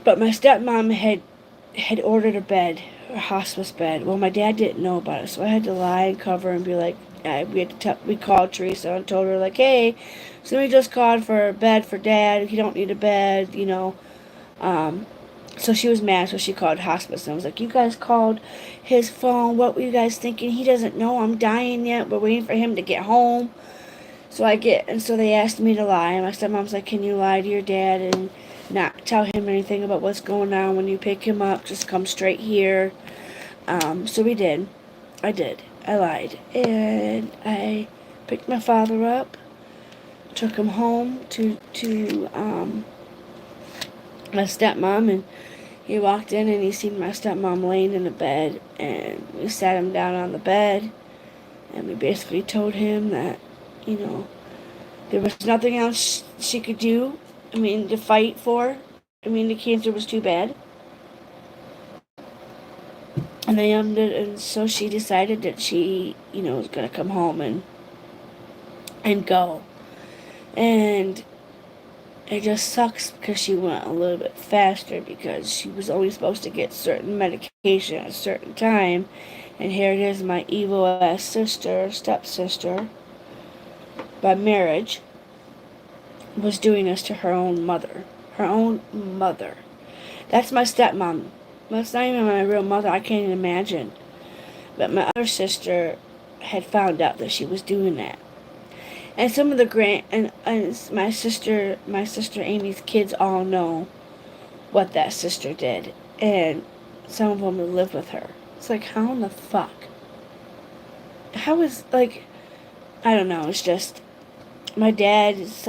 S1: But my stepmom had ordered a bed, a hospice bed. Well, my dad didn't know about it, so I had to lie and cover and be like, we called Teresa and told her, like, hey, somebody just called for a bed for Dad. He don't need a bed, So she was mad, so she called hospice. And I was like, you guys called his phone. What were you guys thinking? He doesn't know I'm dying yet. We're waiting for him to get home. So they asked me to lie. And my stepmom's like, can you lie to your dad and not tell him anything about what's going on when you pick him up? Just come straight here. So we did. I did. I lied. And I picked my father up, took him home to my stepmom, and he walked in and he seen my stepmom laying in the bed, and we sat him down on the bed, and we basically told him that, there was nothing else she could do, to fight for. The cancer was too bad. And so she decided that she, was going to come home and go. And it just sucks because she went a little bit faster because she was only supposed to get certain medication at a certain time. And here it is, my evil ass sister, stepsister, by marriage, was doing this to her own mother. Her own mother. That's my stepmom. That's not even my real mother. I can't even imagine. But my other sister had found out that she was doing that. And some of the and my sister Amy's kids all know what that sister did. And some of them live with her. It's like, how in the fuck? How is, like, I don't know. It's just, my dad's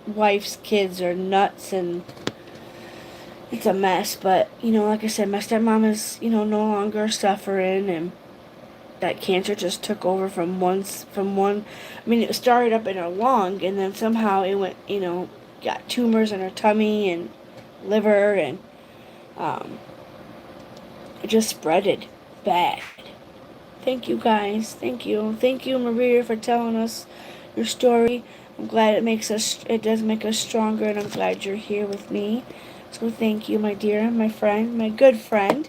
S1: wife's kids are nuts, and it's a mess. But, like I said, my stepmom is, no longer suffering, and that cancer just took over from one. I mean, it started up in her lung, and then somehow it went, got tumors in her tummy and liver, and it just spreaded bad. Thank you, guys. Thank you, Maria, for telling us your story. I'm glad it does make us stronger, and I'm glad you're here with me. So thank you, my dear, my friend, my good friend.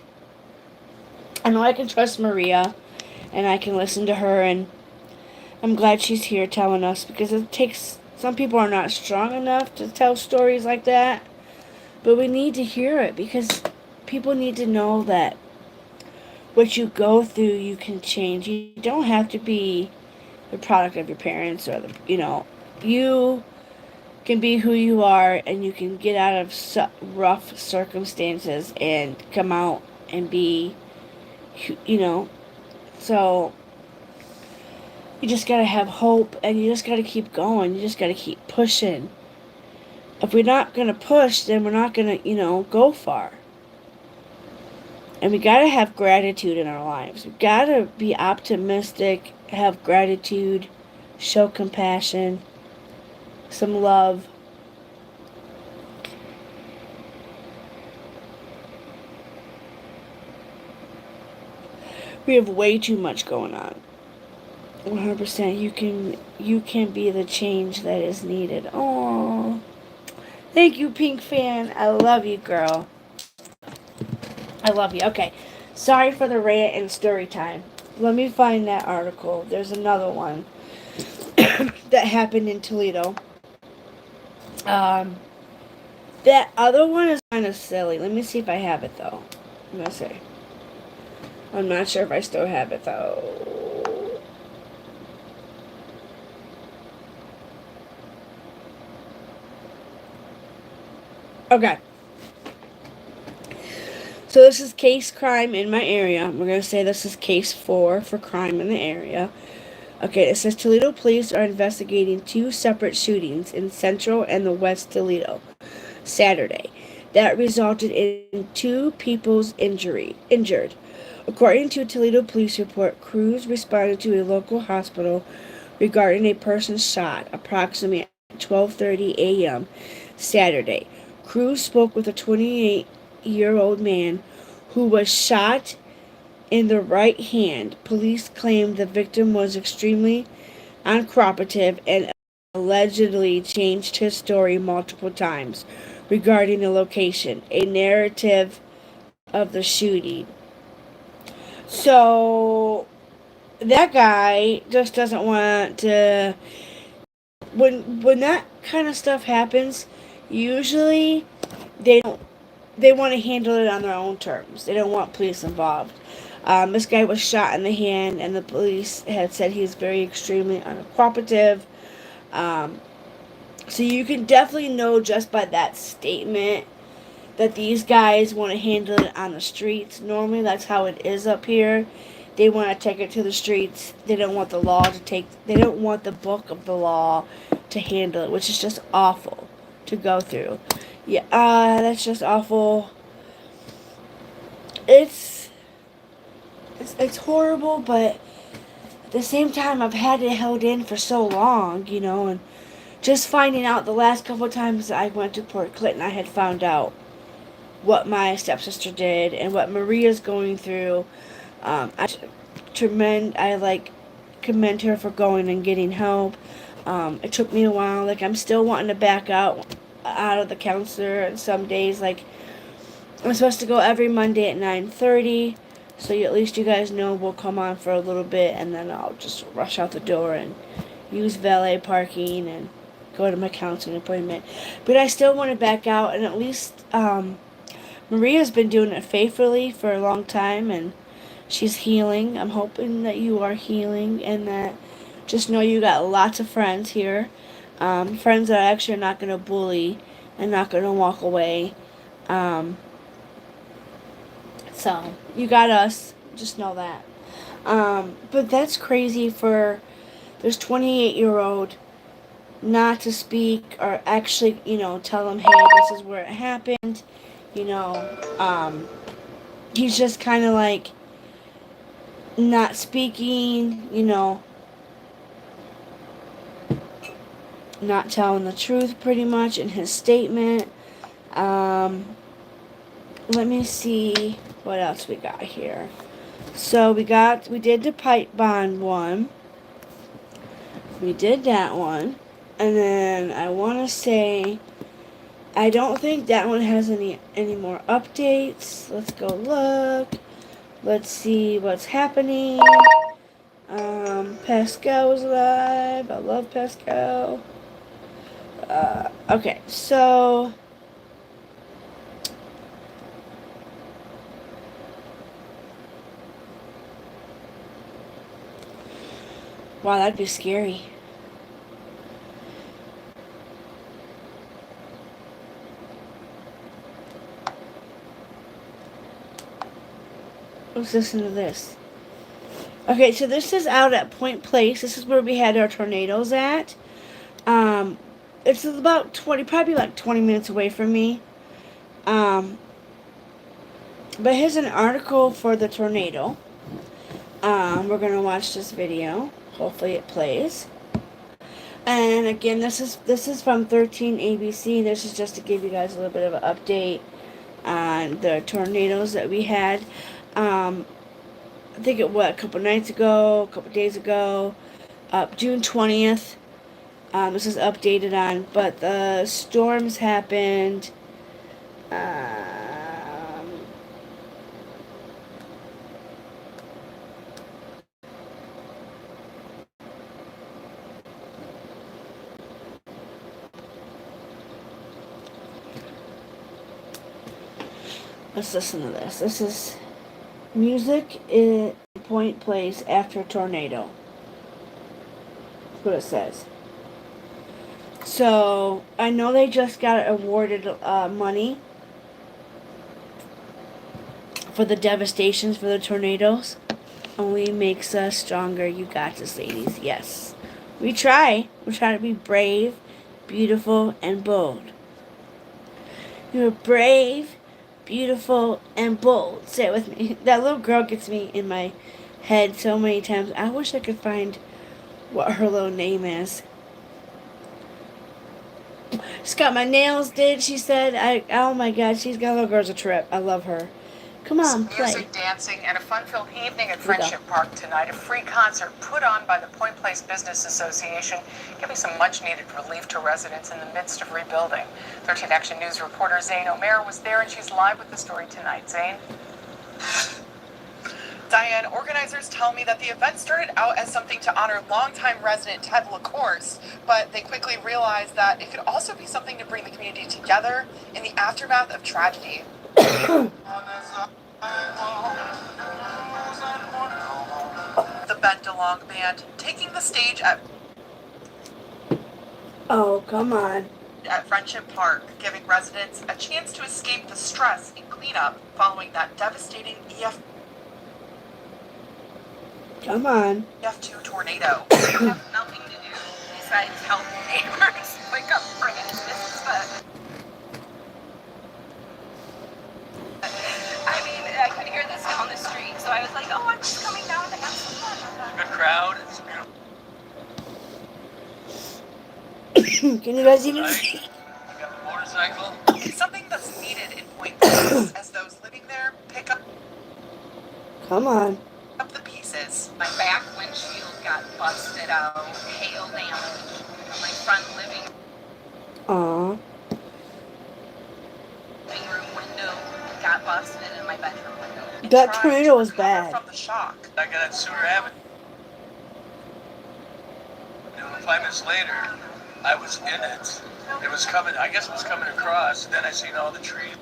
S1: I know I can trust Maria, and I can listen to her, and I'm glad she's here telling us, because some people are not strong enough to tell stories like that, but we need to hear it, because people need to know that what you go through, you can change. You don't have to be the product of your parents, or you can be who you are, and you can get out of rough circumstances and come out and be, so you just gotta have hope, and you just gotta keep going. You just gotta keep pushing. If we're not gonna push, then we're not gonna, go far. And we gotta have gratitude in our lives. We gotta be optimistic, have gratitude, show compassion, some love. We have way too much going on. 100%. You can be the change that is needed. Oh, thank you, Pink Fan. I love you, girl. I love you. Okay, sorry for the rant and story time. Let me find that article. There's another one that happened in Toledo. That other one is kind of silly. Let me see if I have it, though. I'm gonna say. I'm not sure if I still have it, though. Okay. So this is case crime in my area. We're going to say this is case 4 for crime in the area. Okay, it says Toledo police are investigating 2 separate shootings in Central and the West Toledo Saturday that resulted in 2 people's injured. According to a Toledo police report, crews responded to a local hospital regarding a person shot approximately at 12:30 a.m. Saturday. Crews spoke with a 28-year-old man who was shot in the right hand. Police claimed the victim was extremely uncooperative and allegedly changed his story multiple times regarding the location, a narrative of the shooting. So that guy just doesn't want to. When that kind of stuff happens, usually they want to handle it on their own terms. They don't want police involved. This guy was shot in the hand, and the police had said he was very extremely uncooperative. So you can definitely know just by that statement that these guys want to handle it on the streets. Normally, that's how it is up here. They want to take it to the streets. They don't want the law to take. They don't want the book of the law to handle it, which is just awful to go through. Yeah, that's just awful. It's horrible, but at the same time, I've had it held in for so long, and just finding out the last couple of times I went to Port Clinton, I had found out what my stepsister did and what Maria's going through. I commend her for going and getting help. It took me a while. Like, I'm still wanting to back out of the counselor. And some days, like, I'm supposed to go every Monday at 9:30. So at least you guys know we'll come on for a little bit, and then I'll just rush out the door and use valet parking and go to my counseling appointment. But I still want to back out, and at least Maria's been doing it faithfully for a long time, and she's healing. I'm hoping that you are healing, and that just know you got lots of friends here. Friends that actually are not going to bully and not going to walk away. Um, so, you got us. Just know that. But that's crazy for this 28-year-old not to speak or actually, tell them, hey, this is where it happened. You know, he's just kind of like not speaking, not telling the truth pretty much in his statement. Let me see what else we got here. So we did the pipe bond one. We did that one. And then I want to say, I don't think that one has any more updates. Let's go look. Let's see what's happening. Pascal was live. I love Pascal. Okay, so wow, that'd be scary. Let's listen to this. Okay, so this is out at Point Place. This is where we had our tornadoes at. It's about probably like 20 minutes away from me. But here's an article for the tornado. We're gonna watch this video. Hopefully it plays. And again, this is from 13 ABC. This is just to give you guys a little bit of an update on the tornadoes that we had. I think a couple nights ago, a couple days ago, June 20th. This is updated on, but the storms happened. Let's listen to this. This is music in Point Place after tornado. That's what it says. So I know they just got awarded money for the devastations for the tornadoes. Only makes us stronger. You got this, ladies. Yes, we try. We try to be brave, beautiful, and bold. You're brave, beautiful, and bold. Say it with me. That little girl gets me in my head so many times. I wish I could find what her little name is. She's got my nails did, she said. Oh my god, she's got little girls a trip. I love her. Come on, play.
S2: Music, dancing, and a fun-filled evening at Friendship Park tonight. A free concert put on by the Point Place Business Association, giving some much-needed relief to residents in the midst of rebuilding. 13 Action News reporter Zane O'Mara was there, and she's live with the story tonight. Zane? Diane, organizers tell me that the event started out as something to honor longtime resident Ted LaCourse, but they quickly realized that it could also be something to bring the community together in the aftermath of tragedy. The Bend Along Band taking the stage at
S1: come on.
S2: At Friendship Park, giving residents a chance to escape the stress and cleanup following that devastating
S1: Come on.
S2: EF2 tornado. We have nothing to do besides help neighbors wake up for it. I mean, I could hear this down the street, so I was like, oh, I'm just coming down to have some fun. Good crowd. It's beautiful.
S1: Can you guys even see?
S2: You got the motorcycle. It's something that's needed in Point Place as those living there pick up
S1: Come on.
S2: the pieces. My back windshield got busted out, hail damage. busted in my bedroom window.
S1: That tornado was bad.
S2: From the shock. I got at Sooner Avenue. 5 minutes later, I was in it. It was coming, I guess it was coming across. Then I seen all the trees.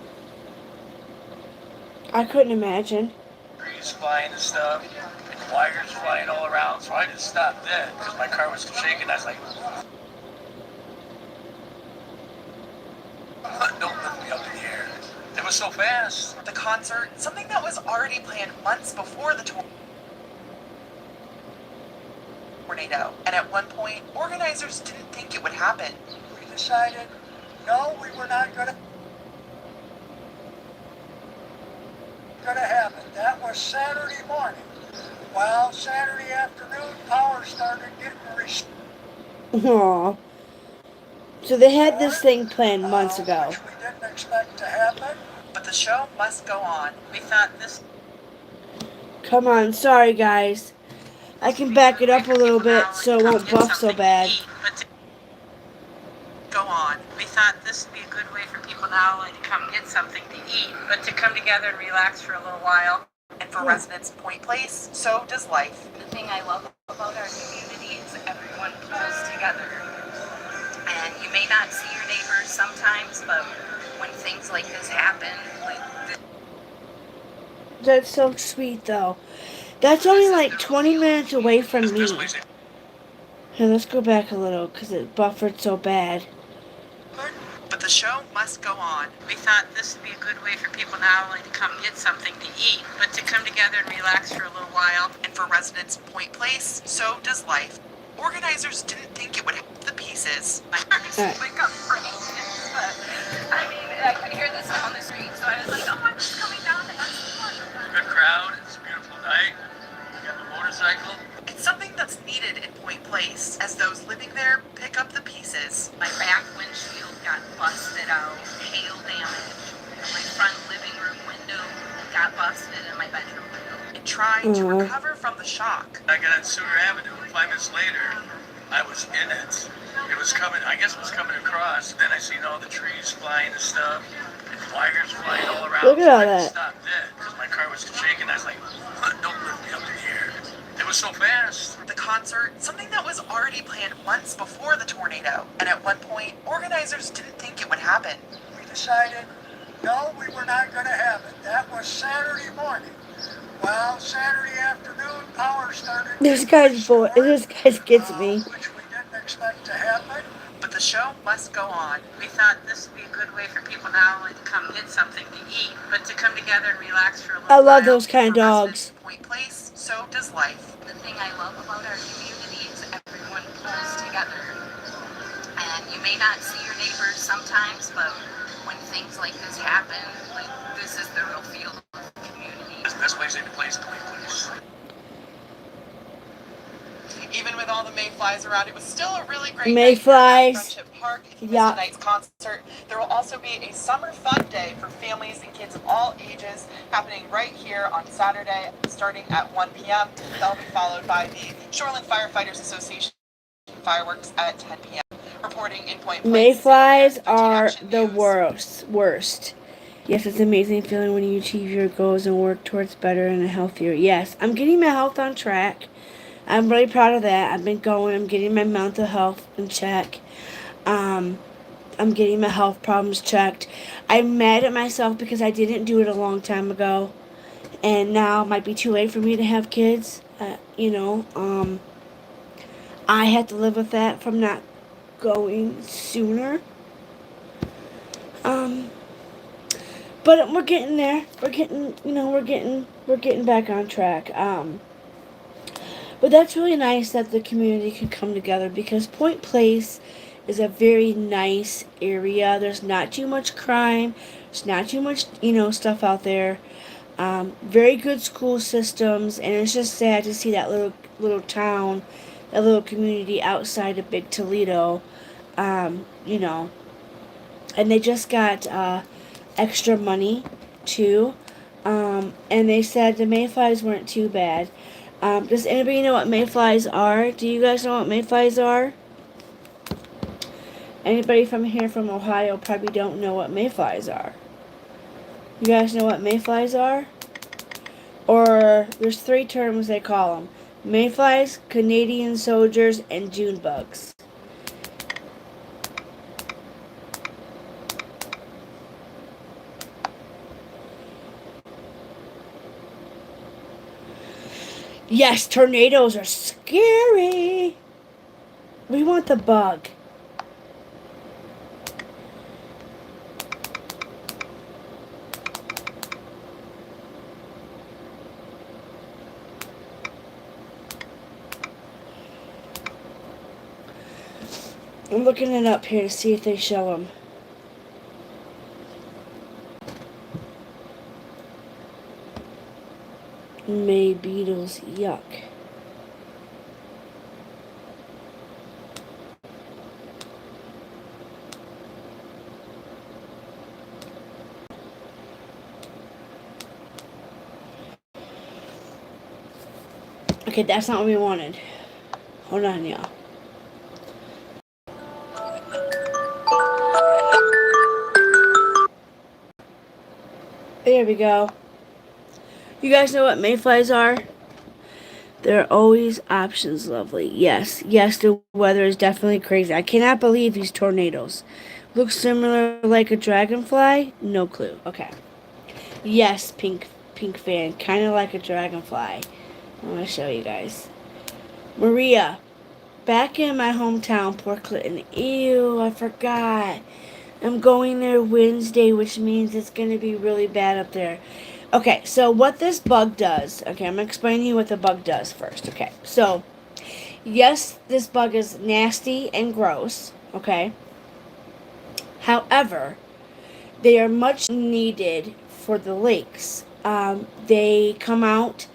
S1: I couldn't imagine.
S2: Trees flying and stuff, and wires flying all around. So I just stopped dead because my car was shaking. I was like, don't lift me up in the air. It was so fast. The concert, something that was already planned months before the tornado. And at one point, organizers didn't think it would happen. We decided, no, we were not going to happen. That was Saturday morning. Well, Saturday afternoon, power started getting restored.
S1: Aww. So they had this thing planned months ago.
S2: Which we didn't expect to happen. But the show must go on. We thought this...
S1: Come on, sorry guys. I can back it up a little bit so it won't buff so bad.
S2: Go on. We thought this would be a good way for people not only to come get something to eat, but to come together and relax for a little while. And for residents Point Place, so does life. The thing I love about our community is everyone pulls together. And you may not see your neighbors sometimes, but when things like this happen,
S1: That's so sweet though. That's only like 20 minutes away from me. Here, let's go back a little because it buffered so bad.
S2: But the show must go on. We thought this would be a good way for people not only to come get something to eat, but to come together and relax for a little while. And for residents Point Place, so does life. Organizers didn't think it would have the pieces. My heart wake up praying. I mean, I could hear this on the street, so I was like, oh, I'm just coming down to ask support. Good crowd. It's a beautiful night. We got the motorcycle. It's something that's needed in Point Place, as those living there pick up the pieces. My back windshield got busted out, hail damage. My front living room window got busted in my bedroom window. And trying to recover from the shock. I got at Sooner Avenue. 5 minutes later, I was in it. It was coming, I guess it was coming across. Then I seen all the trees flying and stuff, and wires flying all around.
S1: Look at all
S2: I
S1: that.
S2: stopped dead because my car was shaking. I was like, don't lift me up in the air. It was so fast. The concert, something that was already planned months before the tornado. And at one point, organizers didn't think it would happen. We decided, no, we were not going to have it. That was Saturday morning. Well, Saturday afternoon, power started...
S1: This guy's gets me.
S2: Which we didn't expect to happen. But the show must go on. We thought this would be a good way for people not only to come get something to eat, but to come together and relax for a little
S1: I love
S2: while.
S1: those kind of dogs.
S2: Point Place, so does life. The thing I love about our community is everyone pulls together. And you may not see your neighbors sometimes, but when things like this happen, like this is the real feel of the community. That's the best place to place Point Place. Even with all the mayflies around, it was still a really great
S1: Mayflies.
S2: night at Friendship Park. If you missed tonight's concert, there will also be a summer fun day for families and kids of all ages happening right here on Saturday, starting at 1 p.m. That'll be followed by the Shoreland Firefighters Association fireworks at 10 p.m. Reporting in Point Place.
S1: Mayflies are the worst. Yes, it's an amazing feeling when you achieve your goals and work towards better and a healthier. Yes, I'm getting my health on track. I'm really proud of that. I've been going. I'm getting my mental health in check. I'm getting my health problems checked. I'm mad at myself because I didn't do it a long time ago. And now it might be too late for me to have kids. I had to live with that from not going sooner. But we're getting there. We're getting back on track. But that's really nice that the community can come together because Point Place is a very nice area. There's not too much crime. There's not too much, stuff out there. Very good school systems, and it's just sad to see that little town, that little community outside of Big Toledo, and they just got extra money too, and they said the mayflies weren't too bad. Does anybody know what mayflies are? Do you guys know what mayflies are? Anybody from here from Ohio probably don't know what mayflies are. You guys know what mayflies are? Or there's three terms they call them: mayflies, Canadian soldiers, and June bugs. Yes, tornadoes are scary. We want the bug. I'm looking it up here to see if they show them. May beetles, yuck. Okay, that's not what we wanted. Hold on, y'all. There we go. You guys know what mayflies are? There are always options, lovely. Yes, yes, the weather is definitely crazy. I cannot believe these tornadoes. Looks similar like a dragonfly? No clue. Okay. Yes, pink fan, kind of like a dragonfly. I'm gonna show you guys. Maria, back in my hometown, Port Clinton. Ew, I forgot. I'm going there Wednesday, which means it's gonna be really bad up there. Okay, so what this bug does, okay, I'm going to explain to you what the bug does first, okay? So, yes, this bug is nasty and gross, okay? However, they are much needed for the lakes. They come out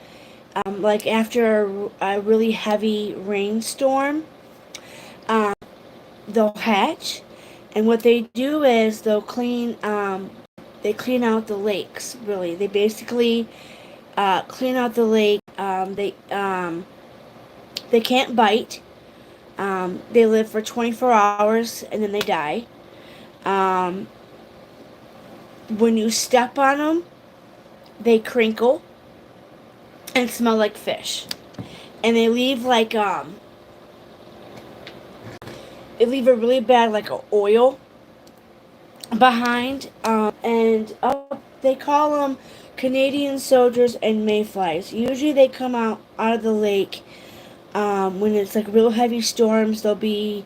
S1: like after a really heavy rainstorm. Um, they'll hatch, and what they do is they clean out the lakes. Really, they basically clean out the lake. They can't bite. They live for 24 hours and then they die. Um, when you step on them, they crinkle and smell like fish. And they leave a really bad like a oil behind. They call them Canadian soldiers and mayflies. Usually they come out of the lake when it's like real heavy storms. There'll be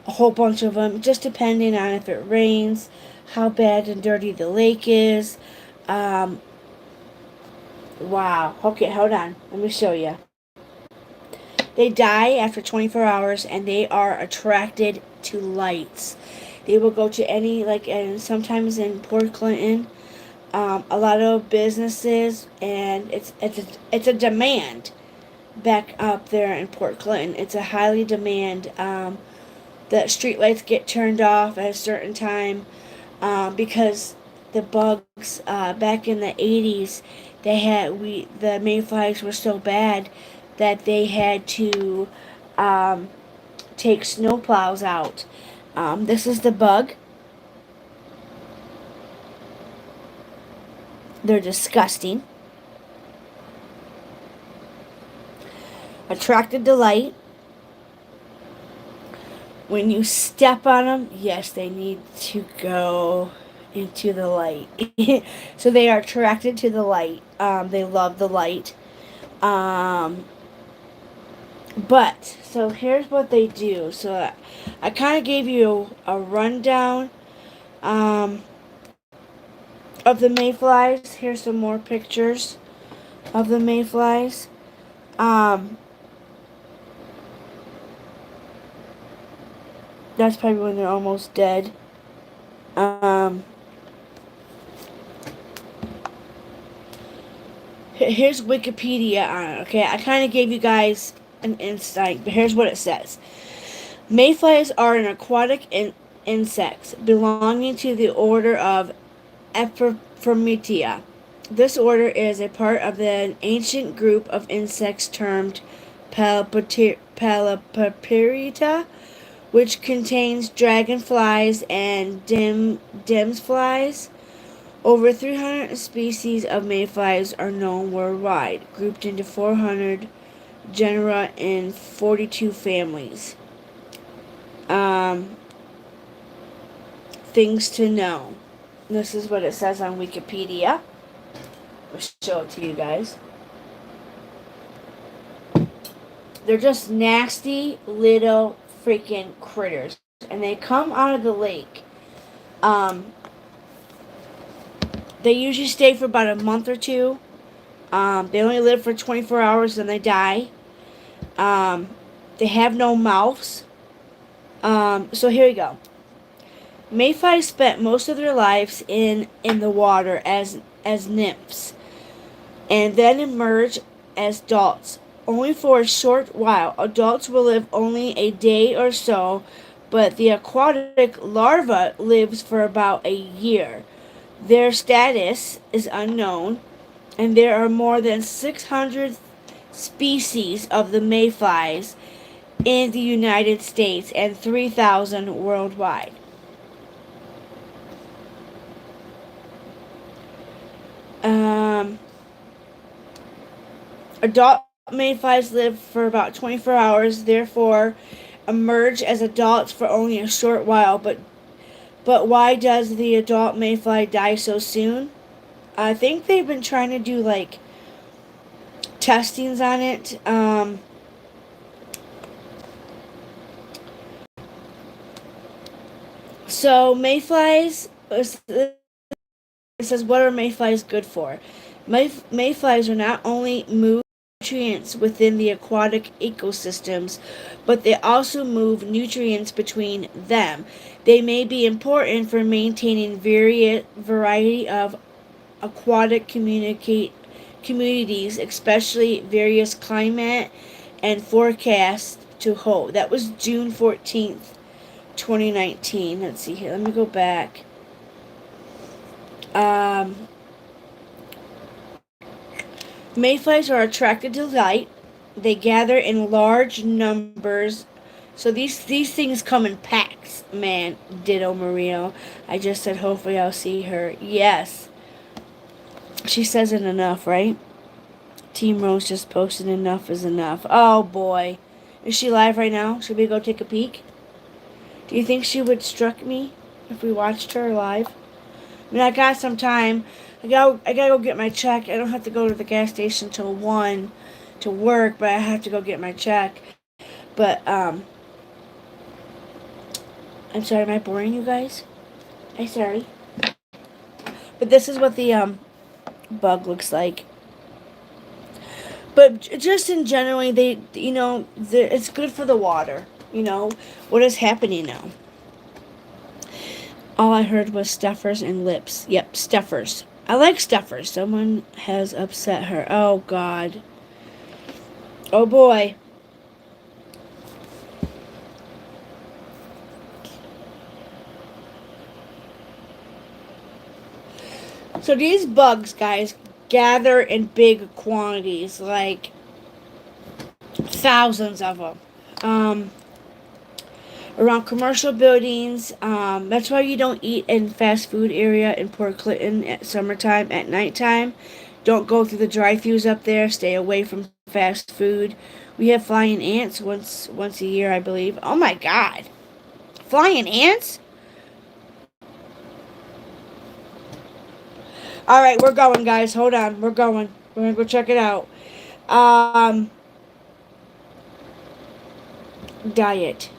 S1: a whole bunch of them, just depending on if it rains, how bad and dirty the lake is. Um, wow. Okay, hold on. Let me show you. They die after 24 hours and they are attracted to lights. They will go to any, like, and sometimes in Port Clinton, a lot of businesses, and it's a demand back up there in Port Clinton. It's a highly demand. The streetlights get turned off at a certain time because the bugs back in the 80s, the mayflies were so bad that they had to take snowplows out. This is the bug. They're disgusting. Attracted to light. When you step on them, yes, they need to go into the light. So they are attracted to the light. They love the light. But, so here's what they do. So I kind of gave you a rundown of the mayflies. Here's some more pictures of the mayflies. That's probably when they're almost dead. Here's Wikipedia on it, okay? I kind of gave you guys an insight, but here's what it says. Mayflies are an aquatic insects belonging to the order of Epiphromita. This order is a part of the ancient group of insects termed Palapapirita, which contains dragonflies and dimsflies. Over 300 species of mayflies are known worldwide, grouped into 400 genera and 42 families. Um, Things to know. This is what it says on Wikipedia. I'll show it to you guys. They're just nasty little freaking critters. And they come out of the lake. Um, they usually stay for about a month or two. They only live for 24 hours and they die. Um, they have no mouths. So here we go. Mayflies spent most of their lives in the water as nymphs, and then emerge as adults. Only for a short while. Adults will live only a day or so, but the aquatic larva lives for about a year. Their status is unknown, and there are more than 600 species of the mayflies in the United States and 3,000 worldwide. Um, Adult mayflies live for about 24 hours, therefore emerge as adults for only a short while. But why does the adult mayfly die so soon? I think they've been trying to do like testings on it. So mayflies. It says, what are mayflies good for? Mayflies are not only move nutrients within the aquatic ecosystems, but they also move nutrients between them. They may be important for maintaining variety of aquatic communities, especially various climate and forecasts to hold. That was June 14th, 2019. Let's see here. Let me go back. Um, Mayflies are attracted to light. They gather in large numbers. So these things come in packs, man. Ditto Mario. I just said hopefully I'll see her. Yes. She says it enough, right? Team Rose just posted enough is enough. Oh boy. Is she live right now? Should we go take a peek? Do you think she would struck me if we watched her live? I mean, I got some time. I gotta go get my check. I don't have to go to the gas station till 1 to work, but I have to go get my check. But, I'm sorry, am I boring you guys? I'm sorry. But this is what the, bug looks like. But just in generally, it's good for the water. What is happening now? All I heard was stuffers and lips. Yep, stuffers. I like stuffers. Someone has upset her. Oh, God. Oh, boy. So these bugs, guys, gather in big quantities, like thousands of them. Around commercial buildings. That's why you don't eat in fast food area in Port Clinton at summertime at nighttime. Don't go through the drive-thrus up there. Stay away from fast food. We have flying ants once a year, I believe. Oh my God, flying ants! All right, we're going, guys. Hold on, we're going. We're gonna go check it out. Diet.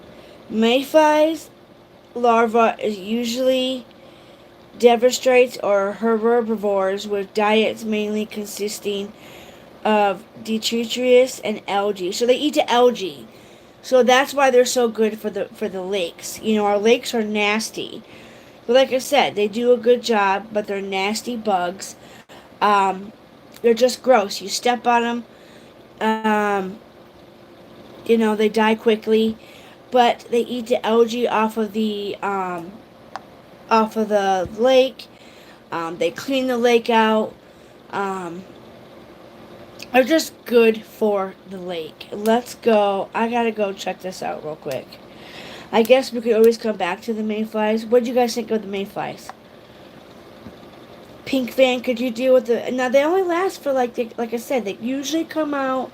S1: Mayflies larva is usually devastates or herbivores with diets mainly consisting of detritus and algae. So they eat the algae. So that's why they're so good for the lakes. Our lakes are nasty. But like I said, they do a good job, but they're nasty bugs. They're just gross. You step on them, they die quickly. But they eat the algae off of the lake. They clean the lake out. They're just good for the lake. Let's go. I gotta go check this out real quick. I guess we could always come back to the mayflies. What do you guys think of the mayflies? Pink Van, could you deal with the? Now they only last for like I said, they usually come out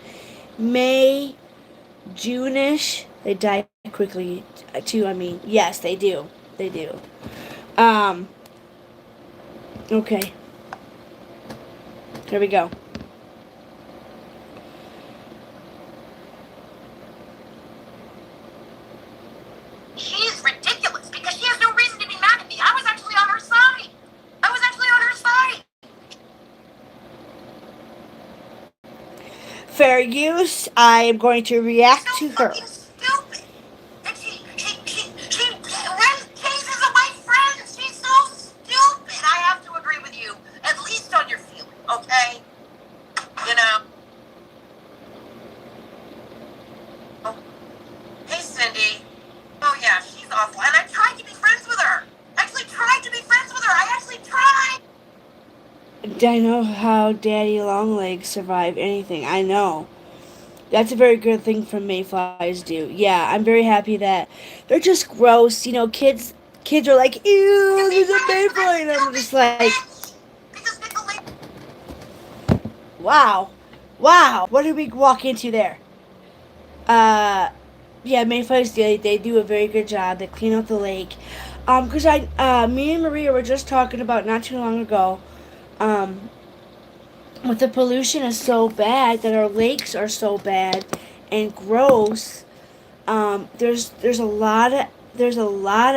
S1: May, June-ish. They die quickly too. I mean, yes, they do. They do. Um. Okay. Here we go.
S2: She's ridiculous because she has no reason to be mad at me. I was actually on her side. I was actually on her side.
S1: Fair use. I am going to react
S2: So
S1: to her.
S2: stupid. And she runs cases of my friends. She's so stupid. I have to agree with you, at least on your feeling, okay? You know. Oh. Hey, Cindy. Oh yeah, she's awful. And I tried to be friends with her. I actually tried.
S1: I know how Daddy Longlegs survive anything. I know. That's a very good thing from mayflies do. Yeah, I'm very happy that they're just gross. You know, kids are like, ew, there's a mayfly, and I'm just like, wow, what did we walk into there? Yeah, mayflies they do a very good job. They clean out the lake. Cause me and Maria were just talking about not too long ago. With the pollution is so bad that our lakes are so bad and gross. There's a lot of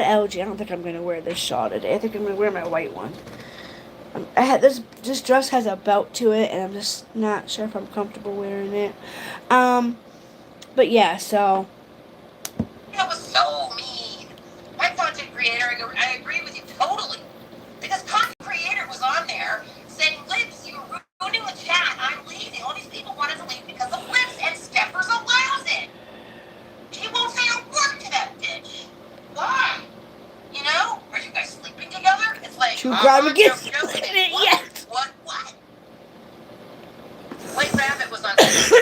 S1: algae. I don't think I'm gonna wear this shawl today. I think I'm gonna wear my white one. I had this dress has a belt to it, and I'm just not sure if I'm comfortable wearing it. But yeah, so
S2: That was so mean. My content creator, I agree with you totally. Because content creator was on there saying, Lips, you were ruining the chat. I'm leaving. All these people wanted to leave because of Lips, and Steppers allows it. She won't say a word to that bitch. Why? You know? Are you guys sleeping together? It's like,
S1: True crime against
S2: yes. What? White Rabbit was on there. She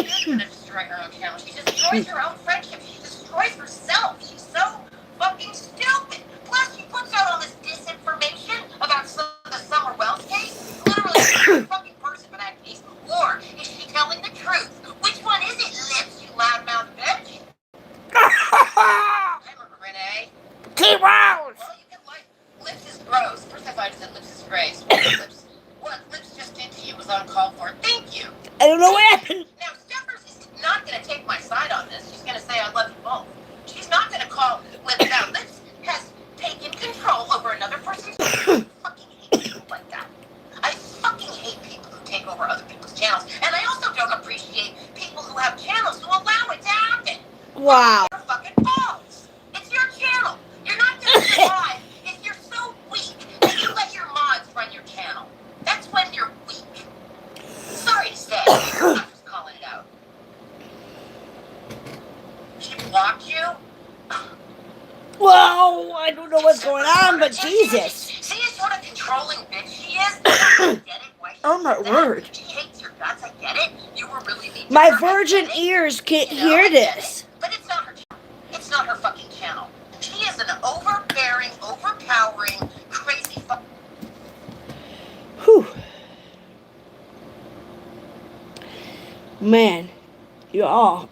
S2: is going to destroy her own channel. She destroys her own friendship. She destroys herself. She's so fucking stupid. Plus, she puts out all this disinformation about the Summer Wells case. Literally, every fucking person for that case. Or is she telling the truth? Which one is it, Lips, you loudmouth bitch? Remember, Renee?
S1: T-Rose!
S2: Well, you can like Lips is gross. First I thought you said Lips is grace. What Lips just did to you was uncalled for. Thank you.
S1: I don't know what happened.
S2: Now, Steppers is not going to take my side on this. She's going to say I love you both. She's not going to call Lips out. Lips has taken control over another person's channel. I fucking hate people like that. I fucking hate people who take over other people's channels. And I also don't appreciate people who have channels who allow it to happen.
S1: Wow.
S2: Your fucking balls. It's your channel. You're not going to survive if you're so weak that you let your mods run your channel. That's when you're weak. Sorry to say, I'm just calling it out. She blocked you?
S1: Whoa, I don't know what's going on, but Jesus.
S2: See what a controlling bitch she is? I get it. Why
S1: Oh my word.
S2: She hates your guts. I get it. You were really mean to
S1: My
S2: her.
S1: virgin ears can't
S2: You know,
S1: hear
S2: I get
S1: this.
S2: it. But it's not her channel. It's not her fucking channel. She is an overbearing, overpowering, crazy fuck.
S1: Whew. Man, y'all.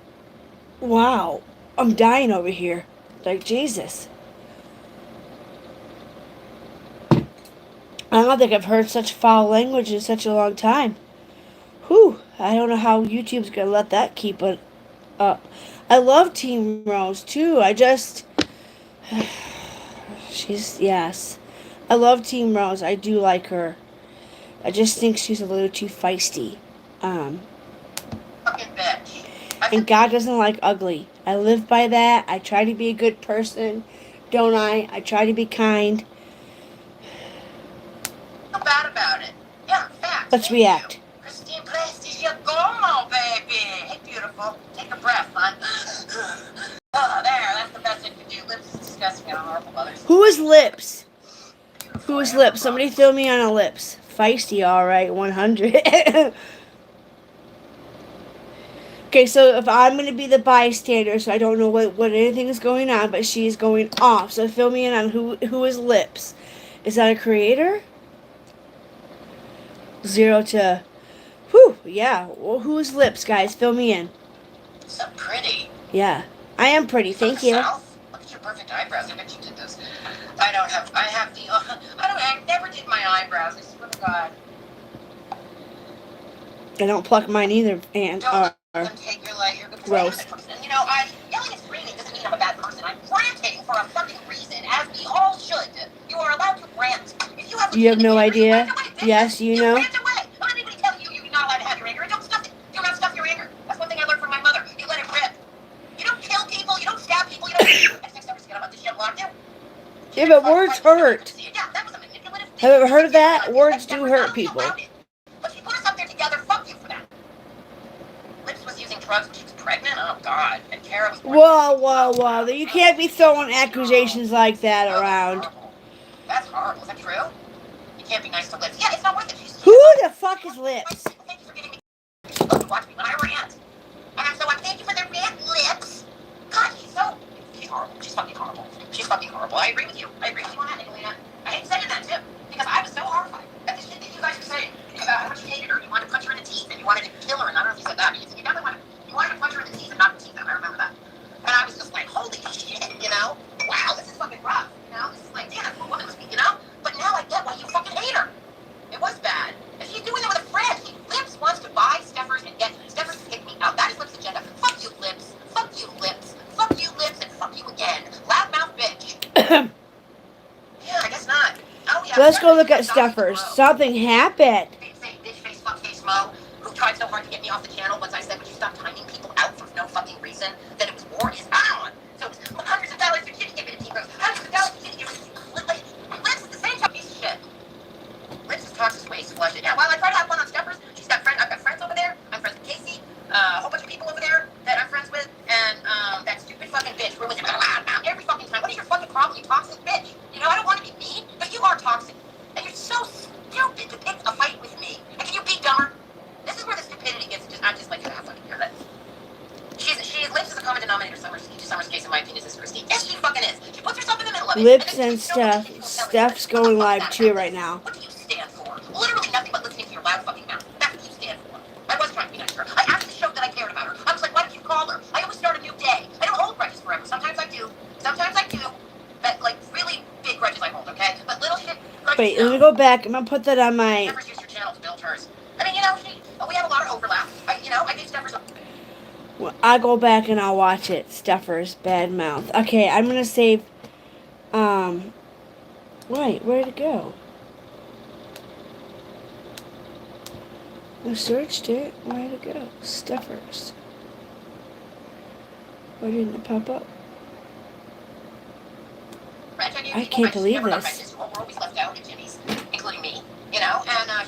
S1: Wow. I'm dying over here. Like Jesus. I don't think I've heard such foul language in such a long time. Whew. I don't know how YouTube's gonna let that keep it up. I love Team Rose too. Yes. I love Team Rose. I do like her. I just think she's a little too feisty.
S2: Fucking bitch.
S1: And God doesn't like ugly. I live by that. I try to be a good person, don't I? I try to be kind.
S2: Feel bad about it. Yeah, facts.
S1: Let's react.
S2: Christine Prest is your goal, baby. Hey, beautiful. Take a breath, hon. Oh, there. That's the best I can do. Lips is disgusting and horrible others.
S1: Who is Lips? Who is Lips? Somebody throw me on a Lips. Feisty, alright, 100. Okay, so if I'm going to be the bystander, so I don't know what anything is going on, but she's going off. So fill me in on who is Lips. Is that a creator? 0 to, whew, yeah. Well, whose lips, guys? Fill me in.
S2: So pretty.
S1: Yeah. I am pretty,
S2: You from
S1: thank
S2: the
S1: you.
S2: South? Look at your perfect eyebrows. I bet you did this. I have the, I never did my eyebrows. I swear to God.
S1: I don't pluck mine either, and
S2: Don't let them take your life. You're a good
S1: gross.
S2: person. And yelling and screaming doesn't mean I'm a bad person. I'm ranting for a fucking reason, as we all should. You are allowed to rant. If you have,
S1: You have no
S2: anger,
S1: idea?
S2: You rant away, bitch.
S1: Yes, you know.
S2: Rant away. Don't let anybody tell you you're not allowed to have your anger. Don't stuff it. Do not stuff your anger. That's one thing I learned from my mother. You let it rip. You don't kill people. You don't stab people. You don't. I just never get about this shit. A lot of you.
S1: Yeah, but words hurt.
S2: Yeah, that was a manipulative thing.
S1: Have you ever heard of that? Words do hurt people.
S2: But she put us up there together. Fuck you for that. Lips was using drugs when she was pregnant. Oh God. And Kara was.
S1: Whoa! You can't be throwing accusations like that around.
S2: That's horrible. Is that true? You can't be nice to Lips. Yeah, it's not worth it.
S1: Who the fuck is Lips?
S2: Thank you for giving me. She loves to watch me when I rant. And so I thank you for the rant, Lips. God, she's horrible. She's fucking horrible. She's fucking horrible. I agree with you. I agree with you on that, Nicolina. I hate saying that too. Because I was so horrified at the shit that you guys were saying. About how much you hated her. You wanted to punch her in the teeth and you wanted to kill her. And I don't know if you said that. But you definitely wanted to punch her in the teeth and not the teeth. I remember that. And I was just like, holy shit, Wow, this is fucking rough. This is like, damn, that's what a woman must be, But now I get why you fucking hate her. It was bad. And she's doing it with a friend. Lips wants to buy Steffers and get Steffers to kick me out. That is Lips' agenda. Fuck you, Lips. Fuck you, Lips. Fuck you, Lips, and fuck you again. Loudmouth bitch. Yeah, I guess not. Oh, yeah.
S1: Let's go look at Steffers. Something happened.
S2: Bitch face, fuck face, Mo, who tried so hard to get me off the channel once I said, would you stop timing people out for no fucking reason? That it was war is on. So it was hundreds of dollars for kitty giving to T-Rose. Hundreds of dollars for kitty giving to Lips is the same piece of shit. Lips is toxic waste flush it. Yeah, while I try to have fun on Steppers, I've got friends over there. I'm friends with Casey, a whole bunch of people over there that I'm friends with, and that stupid fucking bitch ruins it every fucking time. What is your fucking problem, you toxic bitch? I don't want to be mean, but you are toxic. And you're so stupid to pick a fight with me. And can you be dumber? This is where the stupidity gets I'm just like, you have fucking hear that. Lips is a common denominator. Summer's case, in my opinion, is Christine. Yes, she fucking is. She puts herself in the middle of it.
S1: Lips and Steph. Steph's going live too right now.
S2: What do you stand for? Literally nothing but listening to your loud fucking mouth. That's what you stand for. I was trying to be nice to her. I actually showed that I cared about her. I was like, why did you call her? I always start a new day. I don't hold grudges forever. Sometimes I do. But like really big grudges I hold, okay? But little shit grudges.
S1: Wait, let me go back. I'm gonna put that on my.
S2: Steffers used your channel to build hers. I mean, we have a lot of overlap. I gave Steffers.
S1: Well, I'll go back and I'll watch it. Steffers, bad mouth. Okay, I'm gonna save. Wait, where'd it go? I searched it. Where'd it go? Steffers. Why didn't it pop up? I can't believe this.
S2: We're always left out at Jimmy's, including me, and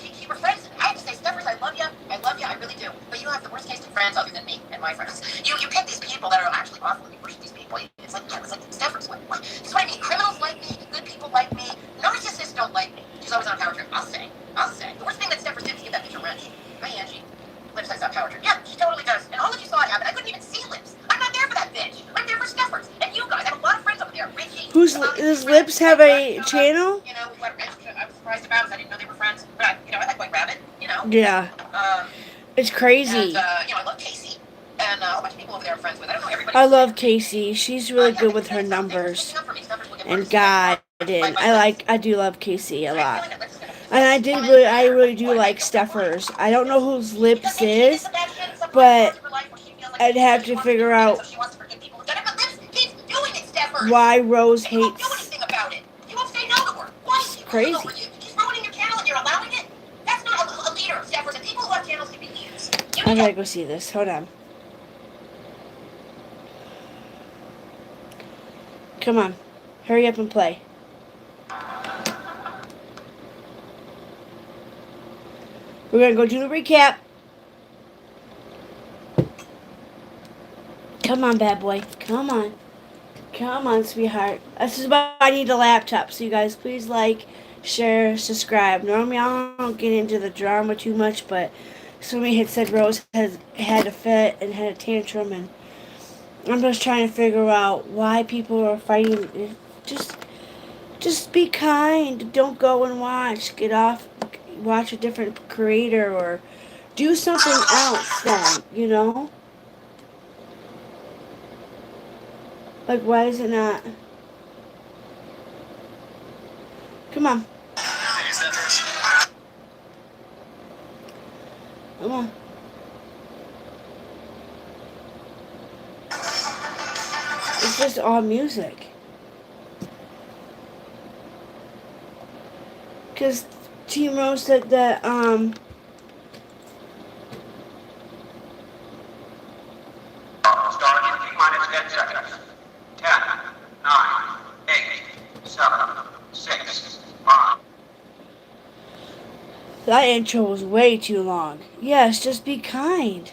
S2: she befriends it. I have to say, Steffers, I love you, I really do. But you have the worst taste in friends other than me and my friends. You pick these people that are actually awful, and you worship these people. It's like Steffers. What? This is what I mean. Criminals like me, good people like me, narcissists don't like me. She's always on a power trip. I'll say. The worst thing that Steffers did was give that bitch a wrench. Hi, Angie. Lips has that power trip. Yeah, she totally does. And all that you saw it happen, I couldn't even see Lips. I'm not there for that bitch. I'm there for Steffers. And you guys, I have a lot of friends over there. Richie.
S1: Does Lips have a channel?
S2: I was surprised about it. I didn't know they were friends. But I like White Rabbit.
S1: Yeah. It's crazy.
S2: And I love Casey. And a whole bunch of people over there I'm friends with. I don't know everybody.
S1: I love Casey. She's really good with her numbers. And God, I do love Casey a lot. And I really do like Steffers. I don't know whose Lips is, but I'd have to figure out why Rose hates. It's crazy.
S2: She's ruining your channel and you're allowing it? That's not a leader, Steffers. And people who have channels can be leaders.
S1: I gotta go see this. Hold on. Come on. Hurry up and play. We're gonna go do the recap. Come on, bad boy. Come on. Come on, sweetheart. This is why I need a laptop. So you guys, please like, share, subscribe. Normally I don't get into the drama too much, but somebody had said Rose had a fit and had a tantrum, and I'm just trying to figure out why people are fighting. Just be kind. Don't go and watch. Get off. watch a different creator or do something else then, you know? Like, why is it not? Come on. Come on. It's just all music. Because Team Rose said that,
S3: Starting in minus 10 seconds. 10, 9, 8, 7, 6, 5.
S1: that intro was way too long. Yes, just be kind.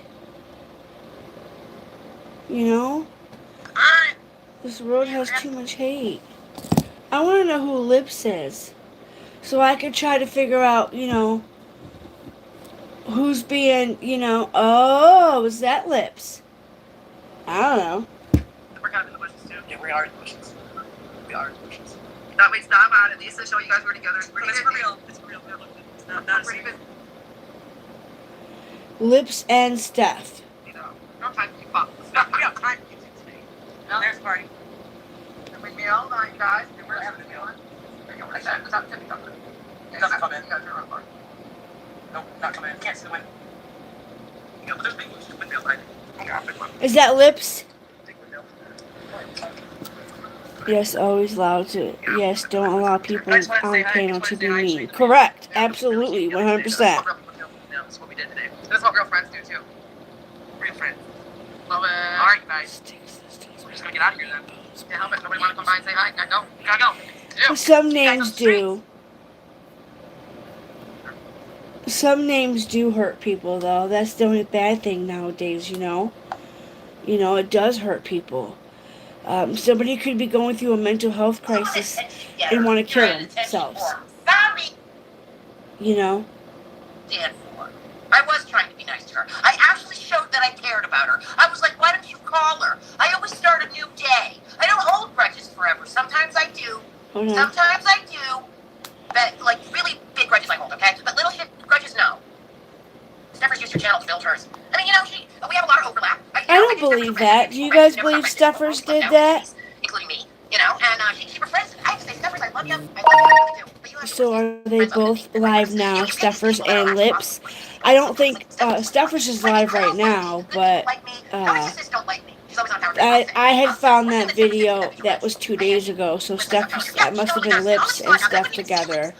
S1: You know? This world has too much hate. I want to know who Lips is. So I could try to figure out, you know, who's being, you know, oh, is that Lips? I don't know.
S4: We're kind of in the bushes too. Yeah, we are in the bushes. We are in the bushes. That makes time out. At least to show you guys were together. It's for real. It's for real. It's not pretty good.
S1: Lips and Steph.
S4: You know, no time to keep up. We have time to keep it today. No, there's party. We meet all night, guys. And we're having a meal. Like that. Without Timmy coming in. He doesn't come in. You guys are on party. Nope, not coming in. Can't see the wind. You know, but there's big windmill, right?
S1: Is that Lips?
S4: Big windmill.
S1: Yes, always loud to. Yes, don't allow people on panel to be mean. Correct. Absolutely. 100%.
S4: That's what we did today. That's what real friends do too. Real friends. Love it. All right, guys. We're just gonna get out of here then. Yeah, helmet. Nobody want to come by and say hi? Gotta go. Gotta go. Yeah.
S1: Some names do. Some names do hurt people, though. That's the only bad thing nowadays, you know? You know, it does hurt people. Somebody could be going through a mental health crisis and want to kill themselves.
S5: Sorry,
S1: You know?
S5: Dan for. I was trying to be nice to her. I actually showed that I cared about her. I was like, why don't you call her? I always start a new day. I don't hold grudges forever. Sometimes I do.
S1: Hold on.
S5: Sometimes I do. But, like, really big grudges I hold, okay? But little shit grudges, no. Steffers used your channel to build hers. I mean, you know, we have a lot of overlap.
S1: I don't believe that. Do you guys believe Steffers did that?
S5: Including me, you know, and she befriends. I have to say, Steffers, I love you. I love you, I really do. But you have to
S1: So are they both live now, Steffers and Lips? I don't think Steffers is live right now, but I had found that video that was 2 days ago, so Steffers, that must have been Lips and Steph together.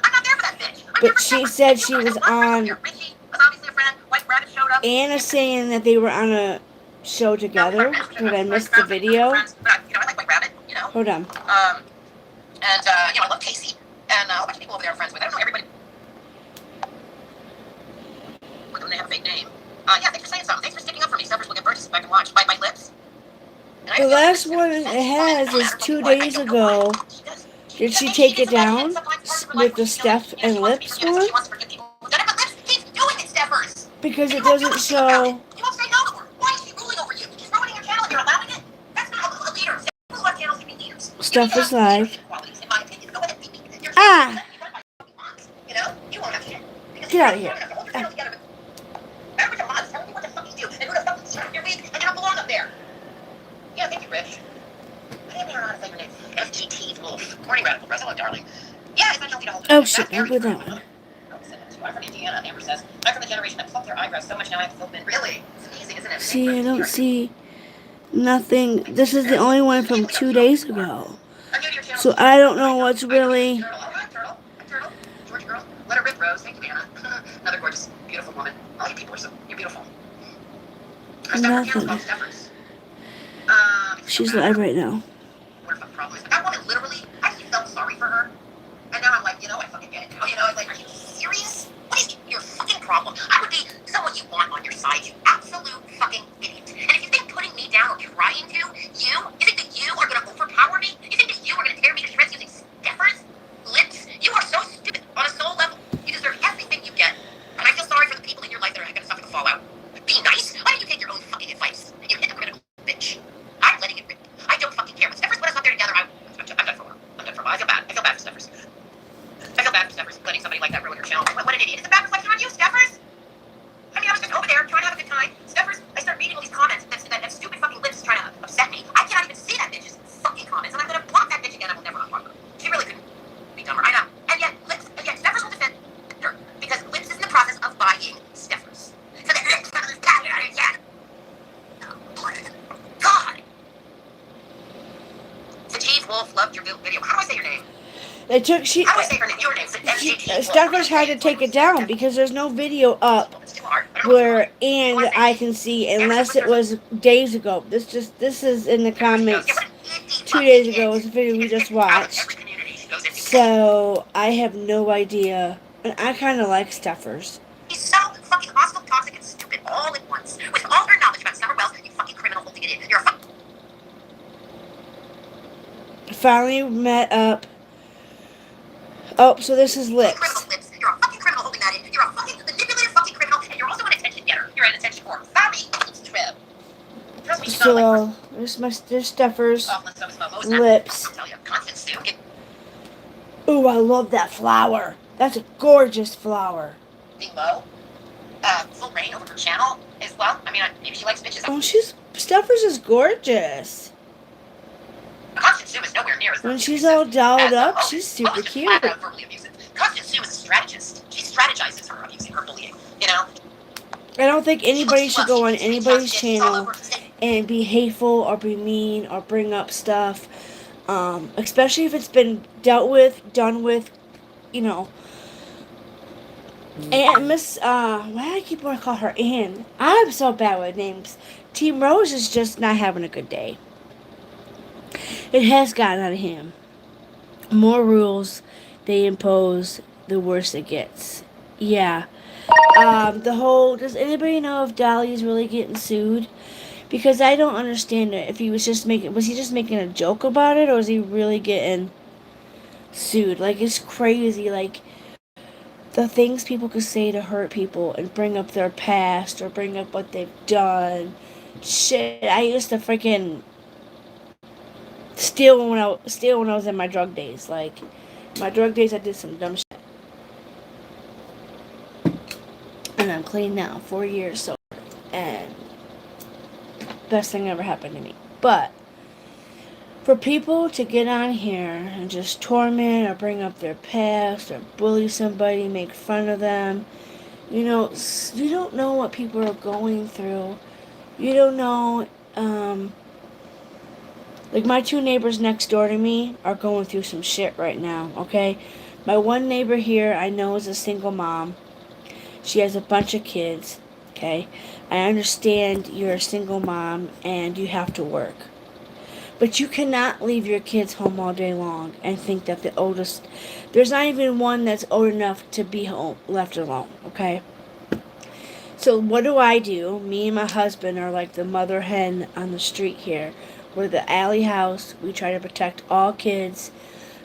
S1: But she said she was on Anna saying that they were on a show together. Did I miss the video? Hold on.
S5: And, you know, I love Casey. And a bunch of people over there are friends with. I don't know everybody. Look, they have a fake name. Yeah, thanks for saying something. Thanks for sticking up for me. Steffers will get purchased back and watch. Bite my lips.
S1: The last one it has is 2 days ago. Did she take it down with the Steph and Lips one? Because it doesn't show.
S5: You won't say no to her. Why is she ruling over you? She's ruining your channel and you're allowing it? That's not a leader. Who on channels can be leaders?
S1: Stuff is live.
S5: In my opinion, go ahead and be me.
S1: Ah!
S5: You know? You won't have shit.
S1: Get out of here.
S5: Every time I'm telling you what the fuck you do and who the fuck is your week and you don't belong up there. Yeah, thank you, Rich. I didn't know how to say your name. FGT Wolf. Morning Radical Press. Hello, darling. Yeah, it's not healthy to hold.
S1: Oh shit, don't go that one.
S5: I'm from Indiana, Amber says. I'm from the generation that plucked their eyebrows so much now I have to flip in. Really? It's easy, isn't it?
S1: See, I don't see nothing. This is the only one from 2 days ago. So I don't know what's really.
S5: Turtle. Georgia girl. Let her rip, Rose. Thank you, Anna. Another gorgeous, beautiful woman. All you people are so. You're beautiful.
S1: Nothing. She's live right now.
S5: What the problem is? That woman literally, I actually felt sorry for her. And now I'm like, you know, I fucking get it now. You know, it's like, are you serious? What is your fucking problem? I would be someone you want on your side, you absolute fucking idiot. And if you think putting me down or trying to, you think that you are going to overpower me? You think that you are going to tear me to shreds using Steffers? Lips? You are so stupid on a soul level. You deserve everything you get. And I feel sorry for the people in your life that are going to suffer the fallout. Be nice. Why don't you take your own fucking advice? You hypocritical bitch. I'm letting it rip. I don't fucking care. When Steffers put us up there together, I'm done for a while. I feel bad. I feel bad for Steffers. I feel bad for Steffers letting somebody like that ruin her channel. What an idiot. It's a bad
S1: It took she.
S5: I would say your name.
S1: Stuffers had to take it down because there's no video up
S5: It's too hard.
S1: where and I can see unless it was days ago. This is in the comments 2 days ago. It was a video we just watched. So I have no idea, and I kind of like Stuffers.
S5: He's so fucking hostile, toxic, and stupid all at once. With all her knowledge about Summer Wells, you fucking criminal holding it in. You're a fucking
S1: Finally met up. Oh, so this is
S5: criminal,
S1: Lips.
S5: Lips. You're a fucking criminal holding that in. You're a fucking manipulative fucking criminal, and you're also an attention getter. You're an attention whore. Sorry, it's true. Trust me, you know, like,
S1: There's Stuffers.
S5: oh, so is Momo's
S1: Lips.
S5: I'll tell you, Constance Sue.
S1: Ooh, I love that flower. That's a gorgeous flower.
S5: Big Mo. Full reign over her channel as well. I mean, maybe she likes bitches.
S1: Oh, Stuffers is gorgeous.
S5: Constance Sue is nowhere near as
S1: When she's all dolled up,
S5: Mo.
S1: she's super
S5: Mo is just
S1: cute.
S5: flat out verbally abusive. Constance Sue is a strategist. She strategizes her abusing her bullying. You know.
S1: I don't think anybody should go on anybody's channel and be hateful or be mean or bring up stuff, especially if it's been dealt with, done with, you know. And Miss, why do I keep wanting to call her Ann? I'm so bad with names. Team Rose is just not having a good day. It has gotten out of hand. More rules they impose, the worse it gets. Yeah. Does anybody know if Dolly's really getting sued? Because I don't understand it. If he was he just making a joke about it, or is he really getting sued? Like, it's crazy. Like, the things people could say to hurt people and bring up their past or bring up what they've done. Shit, I used to freaking steal when I was in my drug days. Like, my drug days, I did some dumb shit. And I'm clean now, 4 years sober, and best thing ever happened to me. But for people to get on here and just torment or bring up their past or bully somebody, make fun of them, you know, you don't know what people are going through. You don't know, like my 2 neighbors next door to me are going through some shit right now, okay? My one neighbor here I know is a single mom. She has a bunch of kids, okay? I understand you're a single mom and you have to work. But you cannot leave your kids home all day long and think that the oldest... There's not even one that's old enough to be home, left alone, okay? So what do? Me and my husband are like the mother hen on the street here. We're the alley house. We try to protect all kids.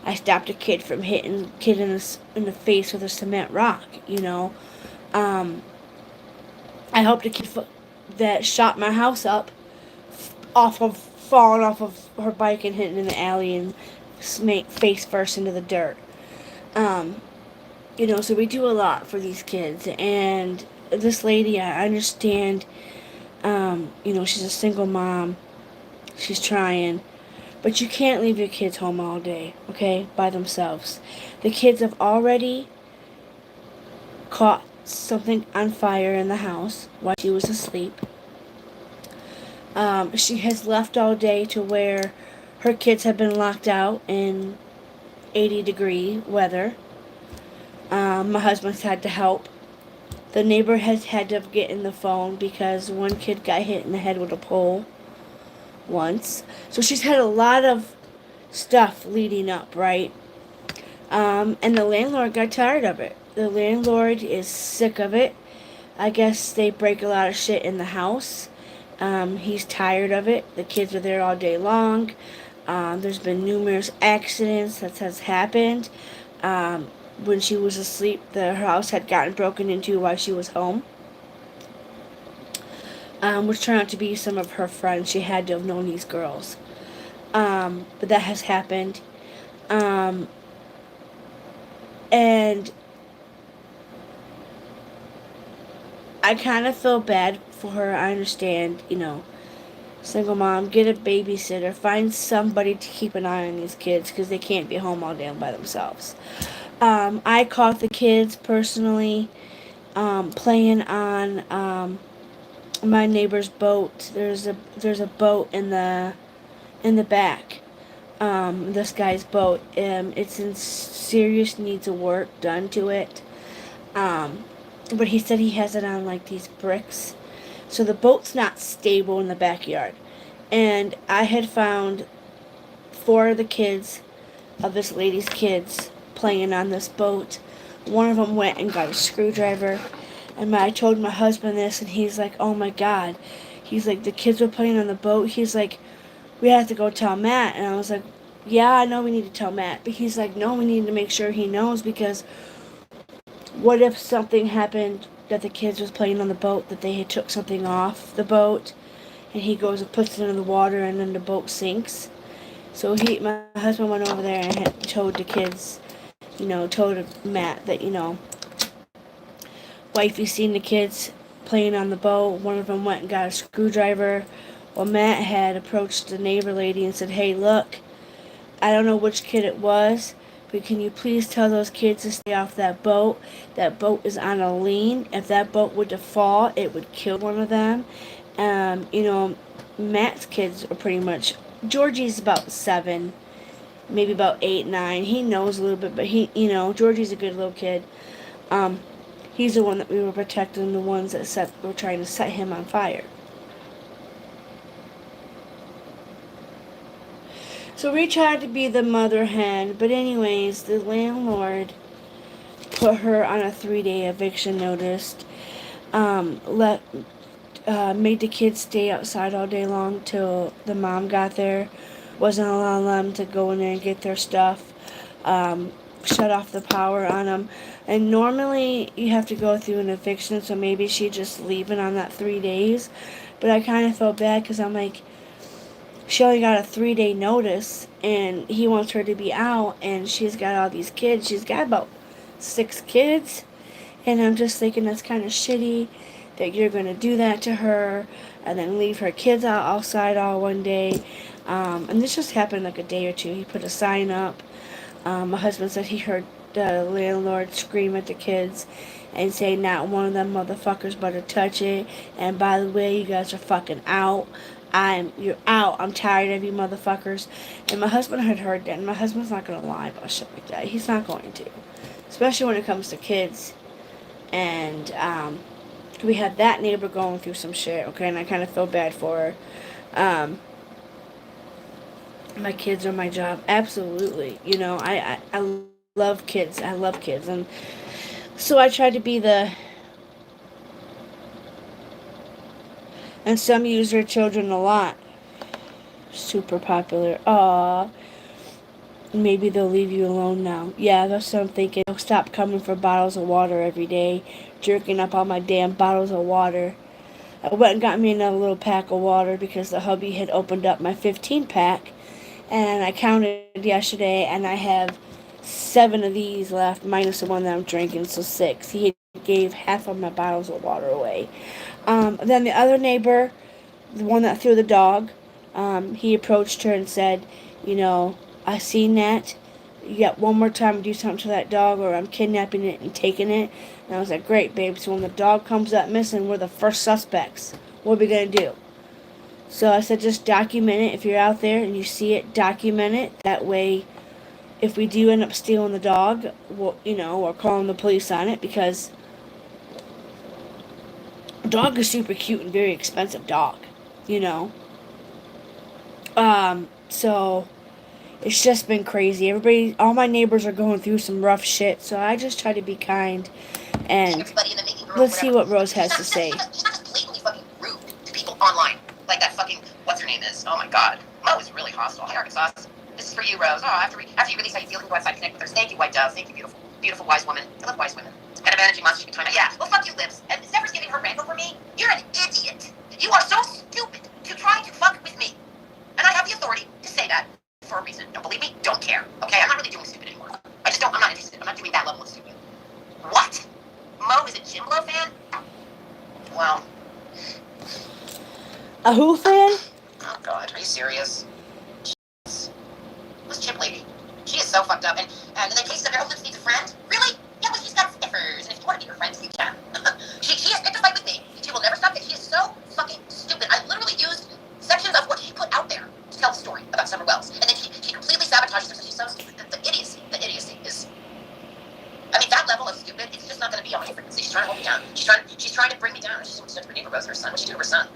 S1: I stopped a kid from hitting a kid in the face with a cement rock, you know? I helped a kid that shot my house up falling off of her bike and hitting in the alley and face first into the dirt. You know, so we do a lot for these kids. And this lady, I understand, you know, she's a single mom. She's trying. But you can't leave your kids home all day, okay, by themselves. The kids have already caught something on fire in the house while she was asleep. She has left all day to where her kids have been locked out in 80-degree weather. My husband's had to help. The neighbor has had to get in the phone because one kid got hit in the head with a pole once. So she's had a lot of stuff leading up, right? And the landlord got tired of it. The landlord is sick of it. I guess they break a lot of shit in the house. He's tired of it. The kids are there all day long. There's been numerous accidents that has happened. When she was asleep, her house had gotten broken into while she was home. Which turned out to be some of her friends. She had to have known these girls. But that has happened. And I kind of feel bad for her. I understand, you know, single mom, get a babysitter, find somebody to keep an eye on these kids because they can't be home all day by themselves. I caught the kids personally playing on my neighbor's boat. There's a boat in the back this guy's boat. It's in serious needs of work done to it. But he said he has it on like these bricks. So the boat's not stable in the backyard. And I had found 4 of the kids, of this lady's kids, playing on this boat. One of them went and got a screwdriver. And I told my husband this, and he's like, oh my God. He's like, the kids were playing on the boat. He's like, we have to go tell Matt. And I was like, yeah, I know we need to tell Matt. But he's like, no, we need to make sure he knows, because what if something happened that the kids was playing on the boat, that they had took something off the boat, and he goes and puts it in the water, and then the boat sinks. So my husband went over there and had told the kids, told Matt that, wifey seen the kids playing on the boat. One of them went and got a screwdriver. Well, Matt had approached the neighbor lady and said, hey, look, I don't know which kid it was, but can you please tell those kids to stay off that boat? That boat is on a lean. If that boat were to fall, it would kill one of them. Matt's kids are pretty much, Georgie's about 7, maybe about 8, 9. He knows a little bit, but Georgie's a good little kid. He's the one that we were protecting, the ones that were trying to set him on fire. So we tried to be the mother hen, but anyways, the landlord put her on a 3-day eviction notice. Made the kids stay outside all day long till the mom got there. Wasn't allowing them to go in there and get their stuff. Shut off the power on them. And normally you have to go through an eviction, so maybe she just leaving on that 3 days. But I kind of felt bad because I'm like, she only got a 3-day notice, and he wants her to be out, and she's got all these kids. She's got about 6 kids, and I'm just thinking that's kind of shitty that you're going to do that to her and then leave her kids outside all one day. And this just happened like a day or two. He put a sign up. My husband said he heard the landlord scream at the kids and say, not one of them motherfuckers better touch it. And by the way, you guys are fucking out. You're out. I'm tired of you motherfuckers. And my husband had heard that, and my husband's not going to lie about shit like that. He's not going to. Especially when it comes to kids. And, we had that neighbor going through some shit, okay, and I kind of feel bad for her. My kids are my job. Absolutely. I love kids. I love kids. And so I tried to be and some use their children a lot. Super popular. Aww. Maybe they'll leave you alone now. Yeah, that's what I'm thinking. They'll stop coming for bottles of water every day, jerking up all my damn bottles of water. I went and got me another little pack of water because the hubby had opened up my 15 pack, and I counted yesterday, and I have 7 of these left, minus the one that I'm drinking, so 6. He gave half of my bottles of water away. Then the other neighbor, the one that threw the dog, he approached her and said, I seen that. You got one more time to do something to that dog, or I'm kidnapping it and taking it. And I was like, great, babe. So when the dog comes up missing, we're the first suspects. What are we going to do? So I said, just document it. If you're out there and you see it, document it. That way, if we do end up stealing the dog, or calling the police on it, because a dog is super cute and very expensive dog, So it's just been crazy. All my neighbors are going through some rough shit, so I just try to be kind. And let's see what Rose has to say.
S5: She's not just blatantly fucking rude to people online, like that fucking, what's her name is. Oh my god. Mo is really hostile. Hey, Arkansas. This is for you, Rose. Oh, after you release how you feel, you can go outside and connect with her. Thank you, White Dove. Thank you, beautiful. Beautiful, wise woman. I love wise women. Kind of energy monster you can time. Yeah, well, fuck you, Lips. And Zephyr's giving her rant over me. You're an idiot. You are so stupid to try to fuck with me. And I have the authority to say that for a reason. Don't believe me? Don't care. Okay? I'm not really doing stupid anymore. I'm not interested. I'm not doing that level of stupid. What? Mo is a Jimbo fan? Well.
S1: A who fan?
S5: Oh god, are you serious? Jeez. This chimp lady. She is so fucked up. And in the case of her Lips needs a friend? Really? Yeah, well, she's got stiffers. And if you want to be her friend, you can. she has picked a fight with me. She will never stop it. She is so fucking stupid. I literally used sections of what she put out there to tell the story about Summer Wells. And then she completely audio frequency. She's trying to hold me down. She's trying to bring me down. She's to her neighbor Rose and her son. What'd she do to her son?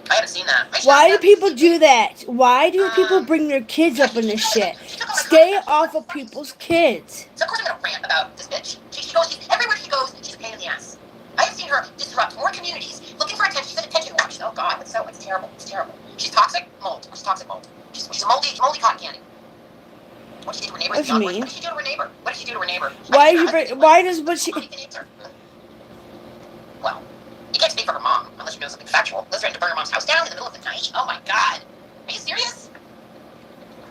S5: I haven't seen that.
S1: Why do people do that? Why do people bring their kids up in this shit? Stay off of people's kids.
S5: So of course I'm gonna rant about this bitch. She goes, everywhere she goes, she's a pain in the ass. I have seen her disrupt more communities, looking for attention. She's an attention watch. Oh God, it's terrible. It's terrible. She's toxic mold. She's toxic mold. She's a moldy cotton candy. What did she do to her neighbor?
S1: What do you mean?
S5: What did she do to her neighbor? What did she do to her neighbor?
S1: Why does what she?
S5: Well, you can't speak for her mom unless you know something factual. Liz threatened to burn her mom's house down in the middle of the night. Oh my God. Are you serious?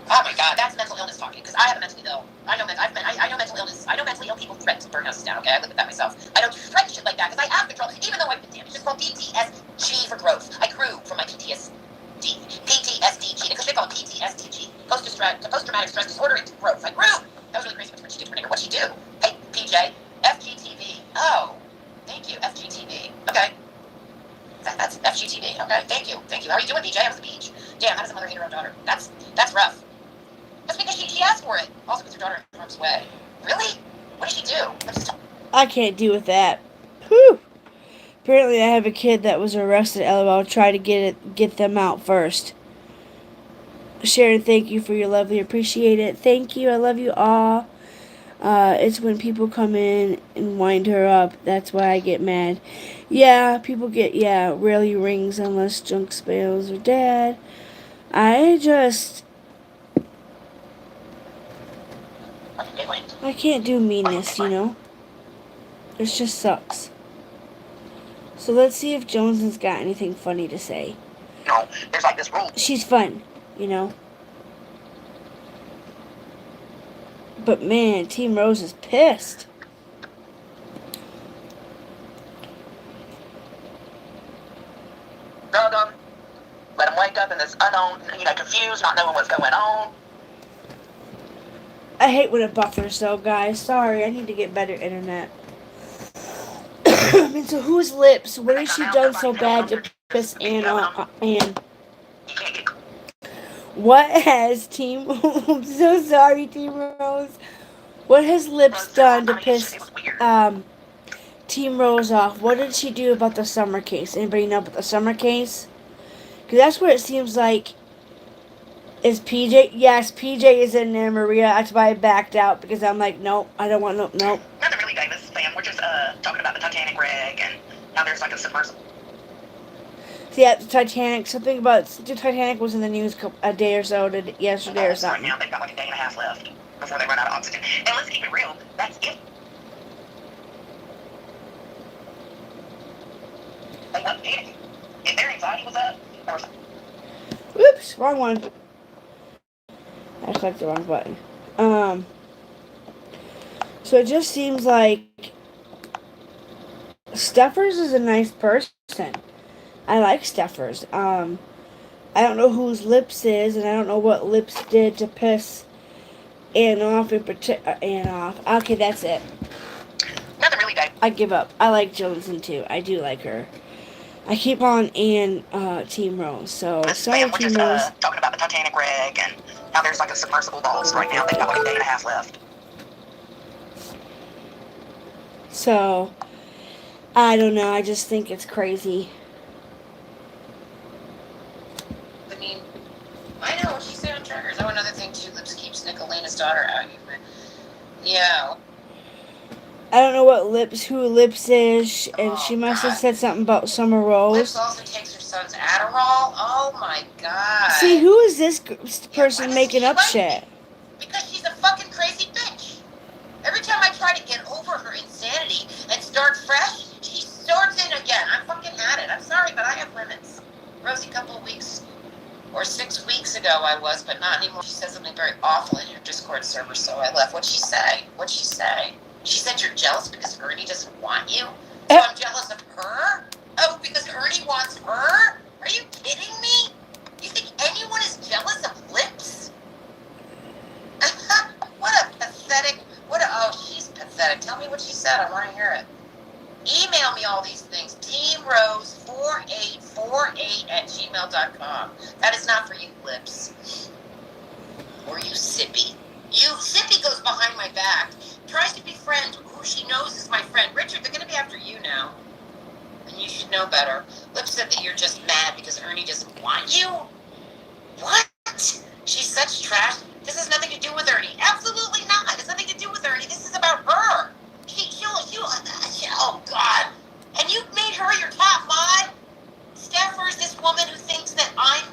S5: Oh my God, that's mental illness talking. Because I am mentally ill. I know mental illness. I know mentally ill people threaten to burn houses down. Okay, I live with that myself. I don't threaten shit like that because I have control. Even though I've been damaged, it's called PTSD for growth. I grew from my PTSD gene. Because they call it PTSD, post-traumatic stress disorder into growth. I grew. That was really crazy. What she did to her neighbor. What'd she do? Hey, PJ, FGTV. Oh, thank you, FGTV. Okay. That's FGTV. Okay, thank you. How are you doing, BJ? I was at the beach. Damn, how does a mother hate her own daughter? That's rough. That's because she asked for it. Also, because her daughter in harm's way. Really? What did she do?
S1: I can't deal with that. Whew. Apparently, I have a kid that was arrested. LOL. Try to get them out first. Sharon, thank you for your lovely. Appreciate it. Thank you. I love you all. It's when people come in and wind her up. That's why I get mad. Yeah, people get, rarely rings unless junk spells are dead. I can't do meanness, you know? It just sucks. So let's see if Jones has got anything funny to say.
S5: No, there's like this rule.
S1: She's fun, you know? But man, Team Rose is pissed.
S5: Drug them. Let them wake up in this unknown, confused, not knowing what's going on.
S1: I hate when it buffers though, guys. Sorry, I need to get better internet. And so whose lips? What has she done so bad to piss Ann off? Ann? What has Team... I'm so sorry, Team Rose. What has Lips done to piss Team Rose off? What did she do about the summer case? Anybody know about the summer case? Because that's where it seems like... Is PJ? Yes, PJ is in there, Maria. That's why I backed out. Because I'm like, nope, I don't want... Nope.
S5: Nothing really, Davis, Sam. We're just talking about the Titanic wreck and now there's like a submersible.
S1: Yeah, the Titanic. Something about the Titanic was in the news a day or so, yesterday or something.
S5: Right now they've got like a day and a half left before they run out of oxygen. And let's keep it real. That's it. They wasn't panicking. If their anxiety was up, or something.
S1: Whoops, wrong one. I clicked the wrong button. So it just seems like Steffers is a nice person. I like Steffers. I don't know whose Lips is, and I don't know what Lips did to piss Ann off in particular. Ann off. Okay, that's it.
S5: Nothing really, Dave.
S1: I give up. I like Joneson too. I do like her. I keep on Ann Team Rose. So sorry,
S5: we're
S1: Team
S5: just
S1: Rose.
S5: talking about the Titanic wreck, and now there's like a submersible balls right now. They've got like a day and a half left.
S1: So I don't know. I just think it's crazy.
S5: I mean, I know what she said on Trackers. Oh, another thing too. Lips keeps Nicolena's daughter out. Yeah.
S1: I don't know who Lips is, and she must have said something about Summer Rose.
S5: Lips also takes her son's Adderall. Oh my God.
S1: See, who is this person making up shit?
S5: Because she's a fucking crazy bitch. Every time I try to get over her insanity and start fresh, she starts in again. I'm fucking at it. I'm sorry, but I have limits. Rosie, a couple of weeks or 6 weeks ago I was, but not anymore. She said something very awful in your Discord server, so I left. What'd she say? She said you're jealous because Ernie doesn't want you? So I'm jealous of her? Oh, because Ernie wants her? Are you kidding me? You think anyone is jealous of Lips? What a pathetic, she's pathetic. Tell me what she said. I want to hear it. Email me all these things. teamrose4848@gmail.com. That is not for you, Lips. Or you Sippy. Sippy goes behind my back, tries to befriend who who she knows is my friend. Richard, they're gonna be after you now. And you should know better. Lip said that you're just mad because Ernie doesn't want you. What? She's such trash. This has nothing to do with Ernie. Absolutely not. It has nothing to do with Ernie. This is about her. Oh, God. And you made her your top mod? Stepher's this woman who thinks that I'm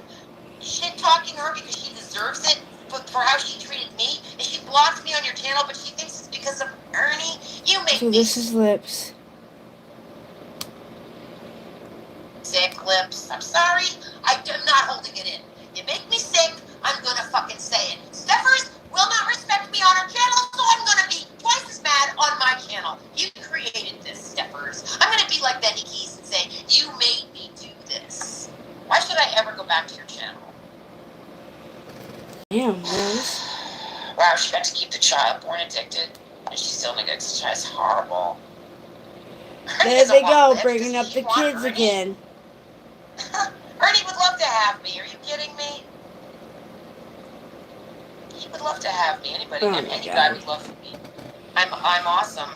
S5: shit-talking her because she deserves it for how she treated me. And she blocked me on your channel, but she thinks it's because of Ernie. You make
S1: So
S5: me
S1: this is Lips.
S5: sick, Lips. I'm sorry. I'm not holding it in. You make me sick. I'm gonna fucking say it. Steffers will not respect me on her channel, so I'm gonna be twice as mad on my channel. You created this, Steffers. I'm gonna be like Benny Keys and say, you made me do this. Why should I ever go back to your channel?
S1: Damn, Rose.
S5: Wow, she got to keep the child born addicted, and she still neglects the child. It's horrible.
S1: There they go, bringing up the kids again.
S5: Ernie would love to have me. Are you kidding me? He would love to have me. Anybody, any guy would love me. I'm awesome.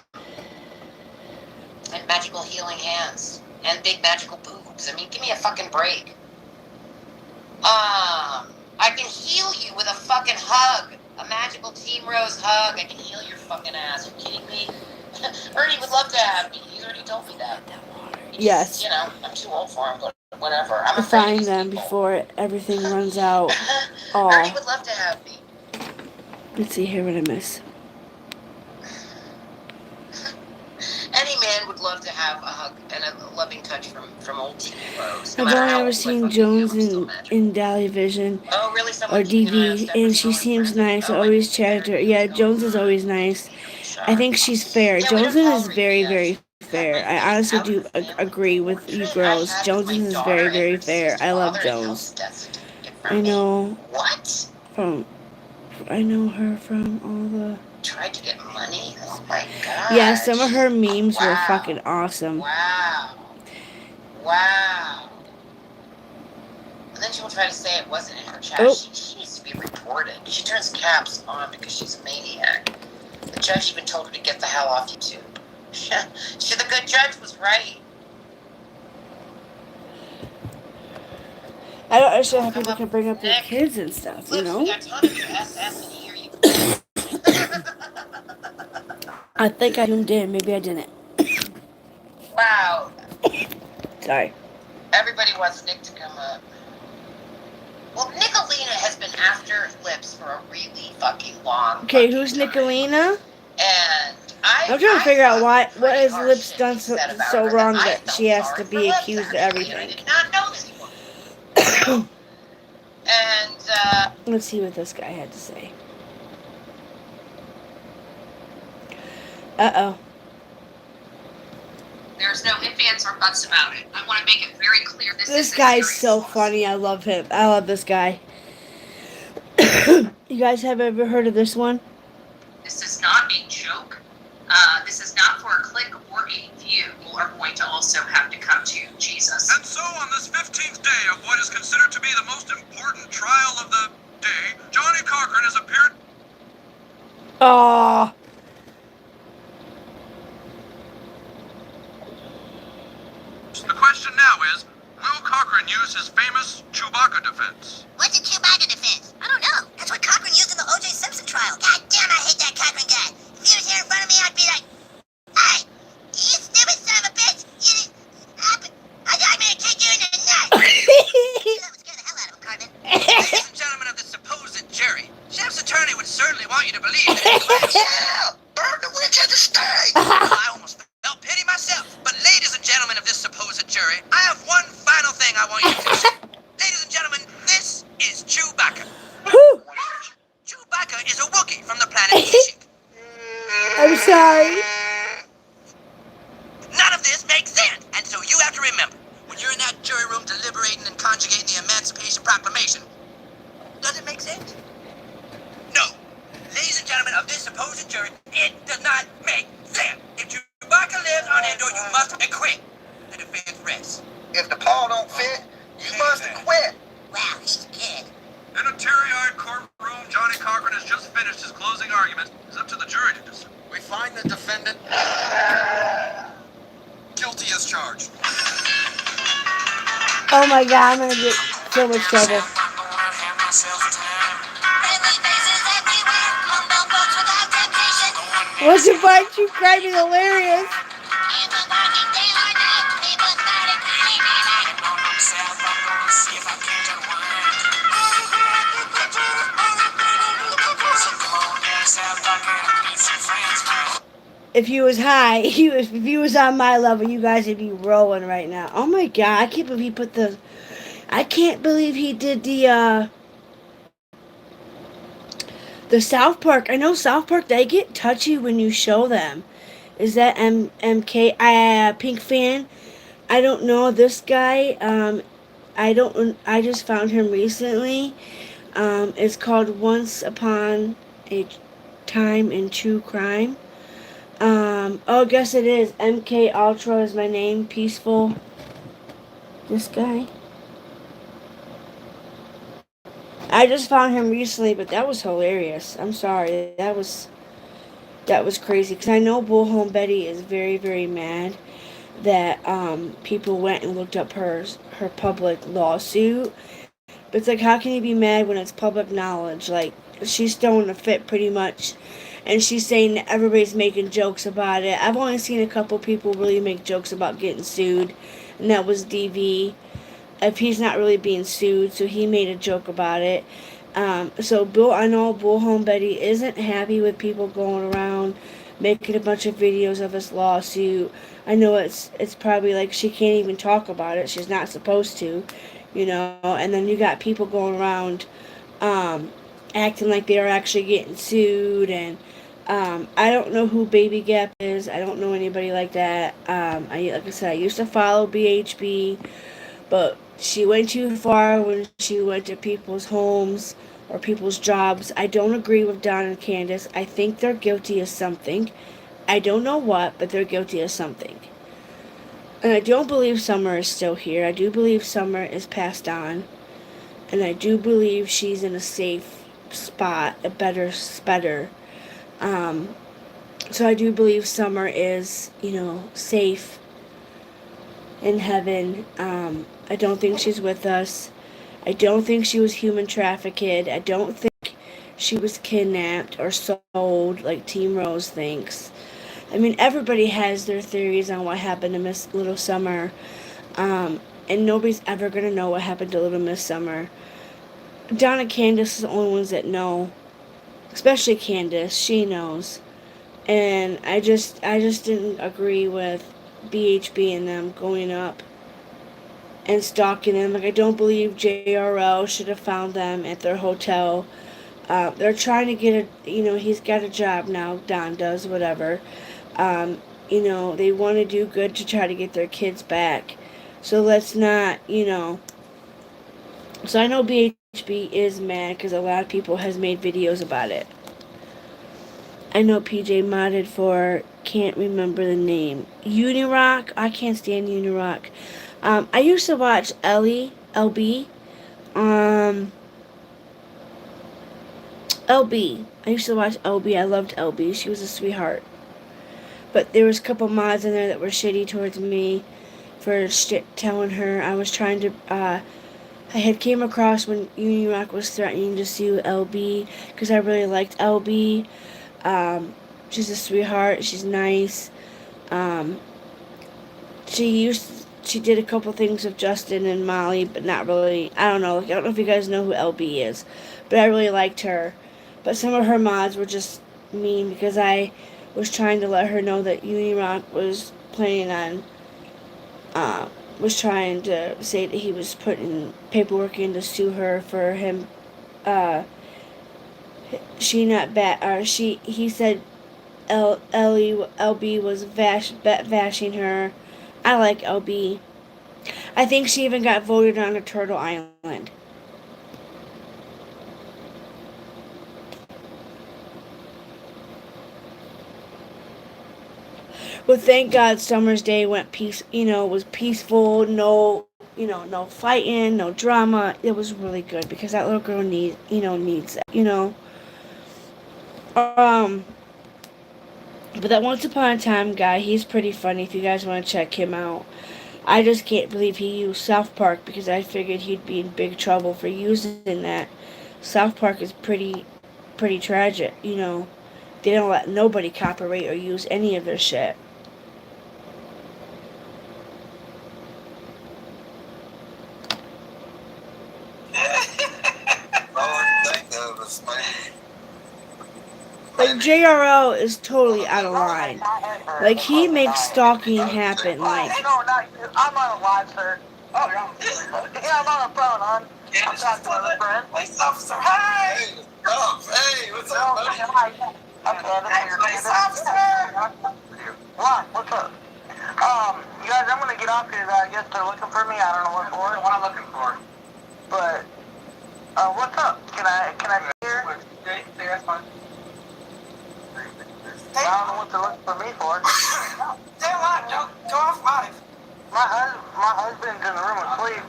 S5: And magical healing hands. And big magical boobs. I mean, give me a fucking break. I can heal you with a fucking hug. A magical Team Rose hug. I can heal your fucking ass. Are you kidding me? Ernie would love to have me. He's already told me that.
S1: Yes.
S5: You know, I'm too old for him, but whatever. I'm afraid
S1: Find
S5: of these
S1: them
S5: people.
S1: before everything runs out.
S5: Ernie would love to have me.
S1: Let's see here what I miss.
S5: Any man would love to have a hug and a loving touch from old Team Rose.
S1: I've only ever seen Jones in Dally Vision
S5: Oh, really?
S1: or DV, and she seems nice. I always chatted to her. Yeah, Jones is always nice. I think she's fair. Joneson is very, very fair. I honestly do agree with you girls. Joneson is very, very fair. I love Jones. I know.
S5: What?
S1: I know her from all the...
S5: Tried to get money? Oh my god.
S1: Yeah, some of her memes were fucking awesome.
S5: Wow. Wow. And then she'll try to say it wasn't in her chat.
S1: Oh.
S5: She needs to be reported. She turns caps on because she's a maniac. The judge even told her to get the hell off YouTube. The good judge was right.
S1: I don't understand how people can bring up their kids and stuff, you know?
S5: We got tons of SS in here, you.
S1: I think I zoomed in. Maybe I didn't.
S5: Wow.
S1: Sorry.
S5: Everybody wants Nick to come up. Well, Nicolina has been after Lips for a really fucking long
S1: Okay, who's Nicolina?
S5: And
S1: I'm trying to figure out what has Lips done so wrong that she has to be accused of everything.
S5: I did not know this woman. And,
S1: let's see what this guy had to say. Uh-oh.
S6: There's no ifs, ands, or buts about it. I want to make it very clear.
S1: This guy's so funny. I love him. I love this guy. You guys have ever heard of this one?
S6: This is not a joke. This is not for a click or a view. People are going to also have to come to Jesus.
S7: And so on this 15th day of what is considered to be the most important trial of the day, Johnny Cochran has appeared...
S1: Aww.
S7: The question now is, will Cochran use his famous Chewbacca defense?
S5: what's a Chewbacca defense? I don't know. That's what Cochran used in the O.J. Simpson trial. God damn, I hate that Cochran guy. If he was here in front of me, I'd be like, hey, you stupid son of a bitch. I'm gonna kick you in the nuts. That would scare the hell out of him, Carmen.
S3: Ladies and gentlemen of the supposed jury, Chef's attorney would certainly want you to believe that
S5: Yeah, burn the witch at the stake.
S3: I almost felt pity myself. But ladies and gentlemen of this supposed jury, I have one final thing I want you to consider. Ladies and gentlemen, this is Chewbacca. Chewbacca is a Wookiee from the planet Kashyyyk.
S1: I'm sorry.
S3: None of this makes sense, and so you have to remember, when you're in that jury room deliberating and conjugating the Emancipation Proclamation, does it make sense? No. Ladies and gentlemen of this supposed jury, it does not make sense. If Chewbacca lives on Endor, you must acquit. The defense rests.
S8: If the paw don't fit, you must acquit.
S5: Wow, he's good.
S7: In a teary-eyed courtroom, Johnny Cochran has just finished his closing argument. It's up to the jury to decide.
S8: We find the defendant guilty as charged.
S1: Oh my god, I'm gonna get so much trouble. What's your part? True crime is hilarious. If you was high, if you was on my level, you guys would be rolling right now. Oh my god, I can't believe he put the. I can't believe he did the South Park. I know South Park. They get touchy when you show them. Is that MK Pink fan? I don't know this guy. I don't. I just found him recently. It's called Once Upon a Time in True Crime. Oh, I guess it is. MK Ultra is my name. Peaceful. This guy. I just found him recently, but that was hilarious. I'm sorry. That was crazy because I know Bullhome Betty is very, very mad that people went and looked up her public lawsuit. But it's like, how can you be mad when it's public knowledge? Like, she's throwing a fit pretty much, and she's saying that everybody's making jokes about it. I've only seen a couple people really make jokes about getting sued, and that was DV. If he's not really being sued, so he made a joke about it. So I know Bullhome Betty isn't happy with people going around making a bunch of videos of this lawsuit. I know it's probably like she can't even talk about it. She's not supposed to, you know. And then you got people going around acting like they're actually getting sued. And I don't know who Baby Gap is. I don't know anybody like that. Like I said, I used to follow BHB, but she went too far when she went to people's homes or people's jobs. I don't agree with Don and Candace. I think they're guilty of something. I don't know what, but they're guilty of something. And I don't believe Summer is still here. I do believe Summer is passed on. And I do believe she's in a safe spot, a better. So I do believe Summer is, safe in heaven. I don't think she's with us. I don't think she was human trafficked. I don't think she was kidnapped or sold like Team Rose thinks. I mean, everybody has their theories on what happened to Miss Little Summer. And nobody's ever going to know what happened to Little Miss Summer. Donna and Candace are the only ones that know. Especially Candace. She knows. And I just didn't agree with BHB and them going up and stalking them. Like, I don't believe JRL should have found them at their hotel. They're trying to get he's got a job now. Don does, whatever. They want to do good to try to get their kids back. So let's not, So I know BHB is mad because a lot of people has made videos about it. I know PJ modded for, can't remember the name. Unirock. I can't stand Unirock. I used to watch LB. LB. I used to watch LB. I loved LB. She was a sweetheart. But there was a couple mods in there that were shitty towards me for telling her I was trying to. I had came across when Unirock was threatening to sue LB because I really liked LB. She's a sweetheart. She's nice. She did a couple things with Justin and Molly, but not really. I don't know. I don't know if you guys know who LB is, but I really liked her. But some of her mods were just mean because I was trying to let her know that Unirock was planning on, was trying to say that he was putting paperwork in to sue her for him, he said LB was bashing her. I like LB. I think she even got voted on a Turtle Island. But thank God Summer's Day was peaceful. No, no fighting, no drama. It was really good because that little girl needs that. Um, but that Once Upon a Time guy, he's pretty funny. If you guys want to check him out, I just can't believe he used South Park because I figured he'd be in big trouble for using that. South Park is pretty tragic. They don't let nobody copyright or use any of their shit. Like JRL is totally out of line. Like he makes stalking happen. Like
S4: No, not you. I'm on a live, sir. Oh, you're on the phone? Yeah, I'm on the phone, hon. I'm talking to my friend. Police officer, hi!
S8: Hey, what's up, buddy?
S4: Okay, police officer! What? What's up? You guys, I'm gonna get off here. I guess they're looking for me. I don't know what for. What I'm looking for. But, what's up? Can I see here? Yeah, that's fine. I don't know what they're looking for me for. Stay alive, go off live. My husband's in the room asleep.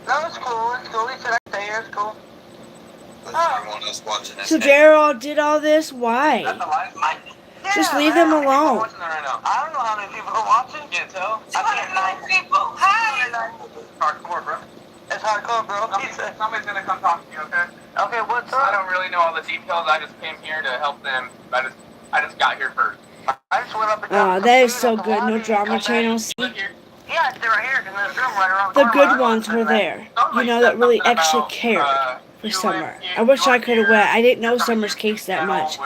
S4: No, it's cool. He said I stay here, it's cool.
S8: Everyone else watching this.
S1: so JRL did all this. Why?
S4: Yeah,
S1: Just leave them alone.
S4: I don't know how many people are watching. Can't tell. 209 people. Hi. Hardcore, bro. It's hardcore, bro. Somebody's gonna come talk to you, okay? Okay, what's up?
S9: I don't really know all the details. I just came here to help them. I just got here first.
S4: I just went up and
S1: Oh, that is so good. No drama channels.
S9: Live here.
S4: Yeah, they're right here in this room right around
S1: The
S4: the
S1: good
S4: corner.
S1: ones were there. That really actually cared for Summer. I wish I could have went. I didn't know Summer's case that much.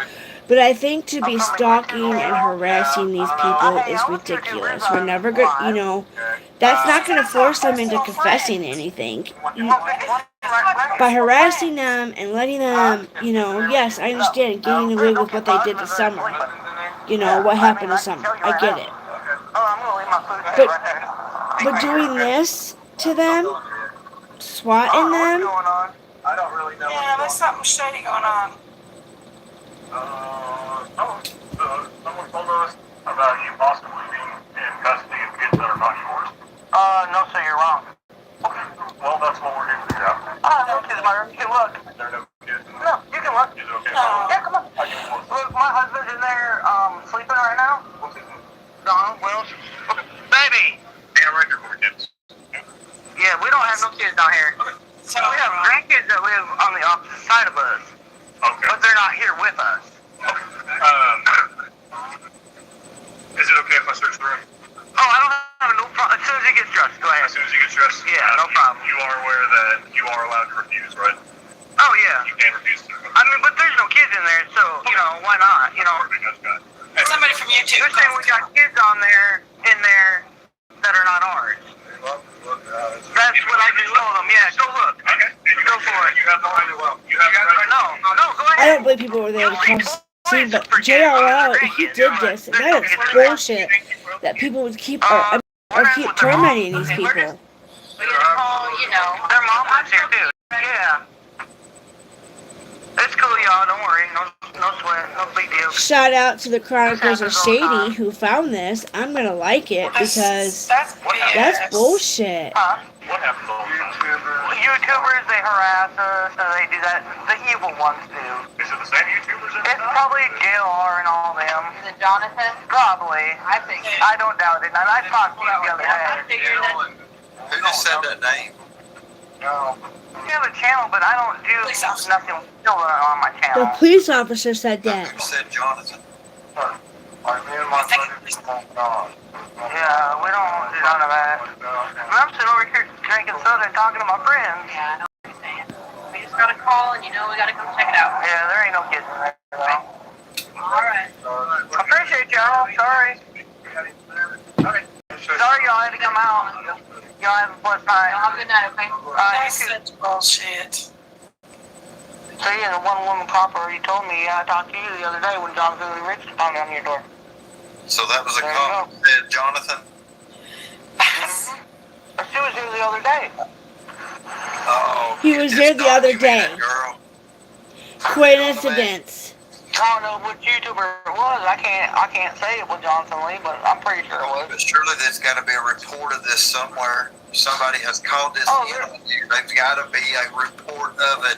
S1: But I think to be stalking and harassing these people is ridiculous. We're never good, that's not going to force them into confessing anything. By harassing them and letting them, yes, I understand getting away with what they did to Summer. What happened to Summer. I get it. But doing this to them, swatting them,
S4: I don't really know. Yeah, there's something shady going on.
S7: Someone told us about you possibly being in custody of kids that are not yours.
S4: No, sir, you're wrong.
S7: Okay. Well, that's what we're here to figure out.
S4: No kids, my room. You can look.
S7: There are no kids in there.
S4: No, you can look.
S7: Is it okay?
S4: Yeah, come on. Look, my husband's in there, sleeping right now.
S7: What's his name?
S4: Donald Wells. Okay. Baby!
S7: Hey, I'm right here for kids.
S4: Yeah, we don't have no kids down here. So we have grandkids that live on the opposite side of us.
S7: Okay.
S4: But they're not here with us.
S7: Is it okay if I search the room?
S4: Oh, I don't have no problem. As soon as he gets dressed, go ahead.
S7: As soon as you get dressed?
S4: Yeah, no problem.
S7: You are aware that you are allowed to refuse, right?
S4: Oh, yeah.
S7: You can refuse to.
S4: I mean, but there's no kids in there, so, why not?
S7: Hey,
S4: somebody from YouTube. They're saying we got kids in there that are not ours. That's what I just told them. Yeah, go look.
S7: Okay.
S4: Go for it.
S7: You have no right to well. You have no right.
S4: No, go ahead.
S1: I don't believe people were there to come see, but JRL, he did this, and that is bullshit. That people would keep tormenting these people.
S6: We're gonna call,
S4: Their mom lives here too. Yeah. It's cool, y'all. Don't worry. No sweat. No big deal.
S1: Shout out to the Chronicles of Shady who found this. I'm gonna like it because that's bullshit.
S4: Huh?
S7: What happens all the time?
S4: YouTubers, they harass us, and they do that. The evil ones do.
S7: Is it the same YouTubers every
S4: It's
S7: time?
S4: probably JLR and all them.
S6: Is it Jonathan?
S4: Probably.
S6: I think.
S4: I don't doubt it. And I talked to you the other
S6: I
S4: day.
S6: figured that.
S8: Who just said that name?
S7: No.
S4: I have a channel, but I don't do nothing children on my
S1: The
S4: channel.
S1: police officer said that.
S8: Who said Jonathan?
S7: Like me and my buddies don't know.
S4: Yeah, we don't do none of that. I'm sitting over here drinking soda and talking to my friends.
S6: Yeah, I know what you're saying. We just got a call, and we gotta come check it out.
S4: Yeah, there ain't no kids in there.
S6: All right.
S4: I appreciate y'all. Sorry. Sorry y'all had to come out. Y'all have a blessed night.
S6: Y'all have a good night, okay?
S4: That's such bullshit. So yeah, the one woman copper, you told me, I talked to you the other day when Jonathan and Rich found on your door.
S8: So that was a
S4: There you
S8: cop that said Jonathan?
S4: She was here the other day.
S8: Oh.
S1: He
S8: you
S1: was
S8: just
S1: there the other
S8: documented,
S1: day.
S8: Girl.
S1: Coincidence.
S4: I don't know which YouTuber it was. I can't say it was Jonathan Lee, but I'm pretty sure it was.
S8: But surely there's got to be a report of this somewhere. Somebody has called this in. There's got to be a report of it.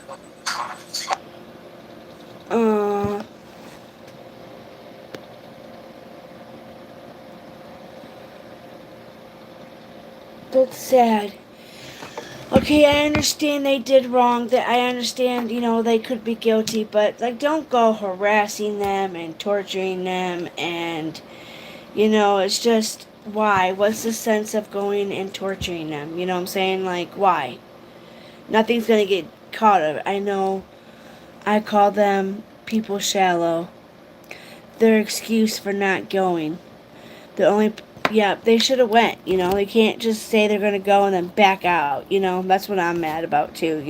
S1: That's sad. Okay, I understand they did wrong. That I understand, they could be guilty, but like, don't go harassing them and torturing them, and it's just why? What's the sense of going and torturing them? You know what I'm saying? Like, why? Nothing's gonna get caught of it. I know. I call them people shallow. Their excuse for not going. The only Yeah, they should have went. They can't just say they're gonna go and then back out. That's what I'm mad about too.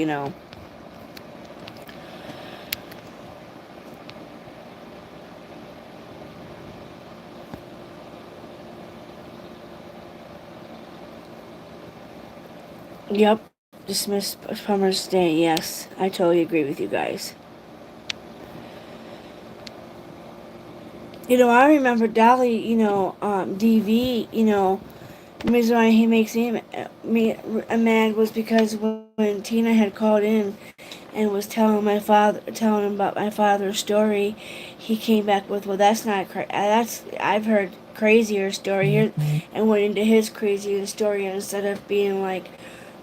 S1: Yep, dismiss Plumber's Day. Yes, I totally agree with you guys. I remember Dolly. DV. The reason why he makes me mad was because when Tina had called in and was telling him about my father's story, he came back with, "Well, that's not that's I've heard crazier story here," and went into his crazier story, and instead of being like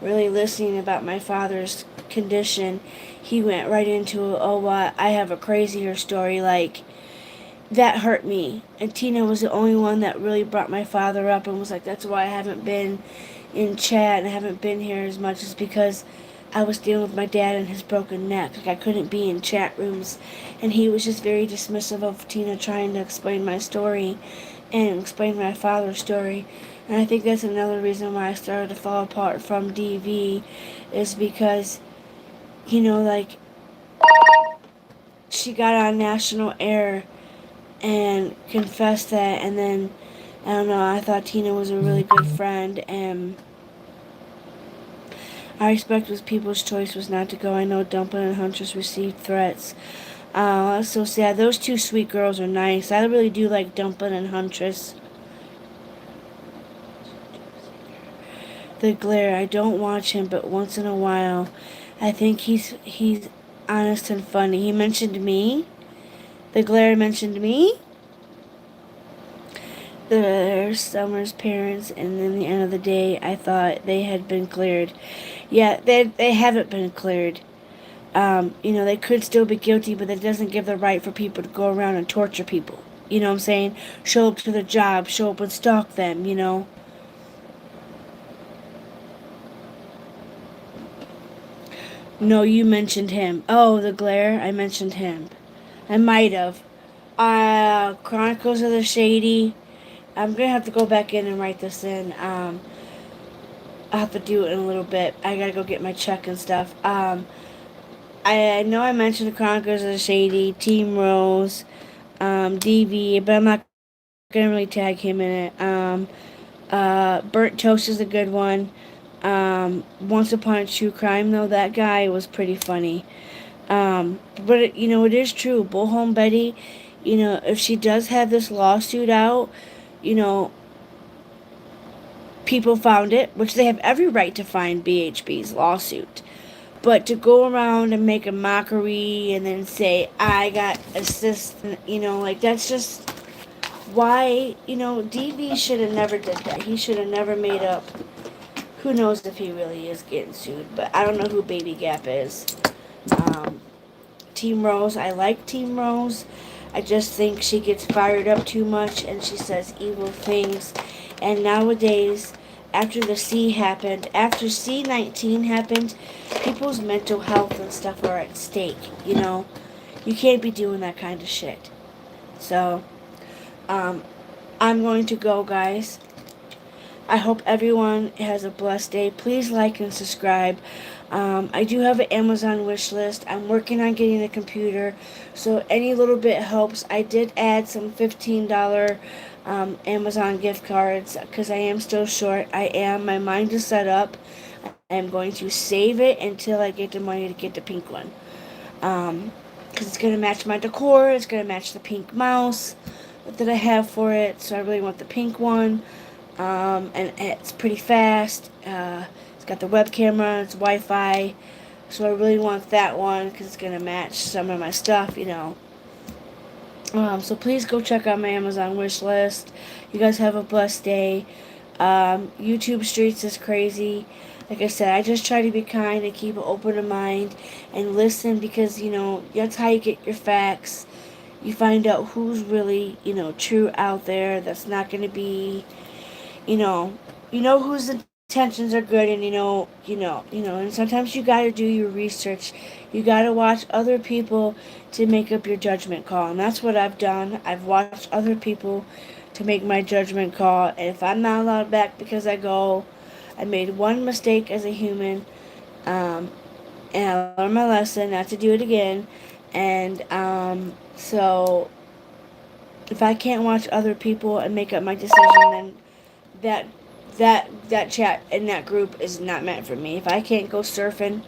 S1: really listening about my father's condition, he went right into, "Oh, what? I have a crazier story." Like, that hurt me. And Tina was the only one that really brought my father up and was like, "That's why I haven't been in chat and I haven't been here as much, is because I was dealing with my dad and his broken neck. Like, I couldn't be in chat rooms." And he was just very dismissive of Tina trying to explain my story and explain my father's story. And I think that's another reason why I started to fall apart from DV, is because, like, she got on national air and confessed that, and then, I don't know, I thought Tina was a really good friend, and I respect was people's choice was not to go. I know Dumpling and Huntress received threats. That's so sad. Those two sweet girls are nice. I really do like Dumpling and Huntress. The Glare, I don't watch him, but once in a while, I think he's honest and funny. He mentioned me. The Glare mentioned me. Their Summer's parents, and in the end of the day, I thought they had been cleared. Yeah, they haven't been cleared. They could still be guilty, but that doesn't give the right for people to go around and torture people. You know what I'm saying? Show up to their job, show up and stalk them. No, you mentioned him. Oh, the Glare, I mentioned him. I might have. Chronicles of the Shady. I'm gonna have to go back in and write this in. I'll have to do it in a little bit. I gotta go get my check and stuff. I know I mentioned the Chronicles of the Shady, Team Rose, DV, but I'm not gonna really tag him in it. Burnt Toast is a good one. Once Upon a True Crime, though, that guy was pretty funny. But it is true. Bullhome Betty, if she does have this lawsuit out, you know, people found it, which they have every right to find BHB's lawsuit. But to go around and make a mockery and then say, "I got assist," like, that's just why, DV should have never did that. He should have never made up. Who knows if he really is getting sued, but I don't know who Baby Gap is. Um, Team Rose, I like Team Rose. I just think she gets fired up too much and she says evil things. And nowadays, after the after C-19 happened, people's mental health and stuff are at stake, You can't be doing that kind of shit. So, I'm going to go, guys. I hope everyone has a blessed day. Please like and subscribe. I do have an Amazon wish list. I'm working on getting a computer, so any little bit helps. I did add some $15 Amazon gift cards because I am still short. My mind is set up. I am going to save it until I get the money to get the pink one. because it's going to match my decor. It's going to match the pink mouse that I have for it. So I really want the pink one. And it's pretty fast. It's got the web camera. It's Wi-Fi. So I really want that one because it's going to match some of my stuff, you know. So please go check out my Amazon wish list. You guys have a blessed day. YouTube Streets is crazy. Like I said, I just try to be kind and keep an open mind and listen because, you know, that's how you get your facts. You find out who's really, you know, true out there. That's not going to be, you know whose intentions are good, and and sometimes you got to do your research. You got to watch other people to make up your judgment call, and that's what I've done. I've watched other people to make my judgment call, and if I'm not allowed back because I made one mistake as a human, um, and I learned my lesson not to do it again, and so if I can't watch other people and make up my decision, then that that chat in that group is not meant for me. If I can't go surfing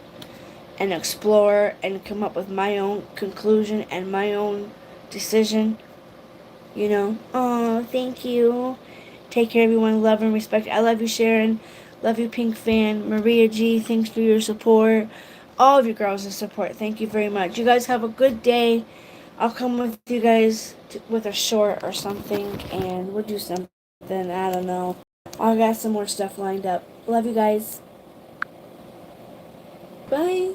S1: and explore and come up with my own conclusion and my own decision, you know. Oh, thank you. Take care, everyone. Love and respect. I love you, Sharon. Love you, Pink Fan. Maria G, thanks for your support. All of you girls' support. Thank you very much. You guys have a good day. I'll come with you guys with a short or something, and we'll do something. I don't know. I got some more stuff lined up. Love you guys. Bye.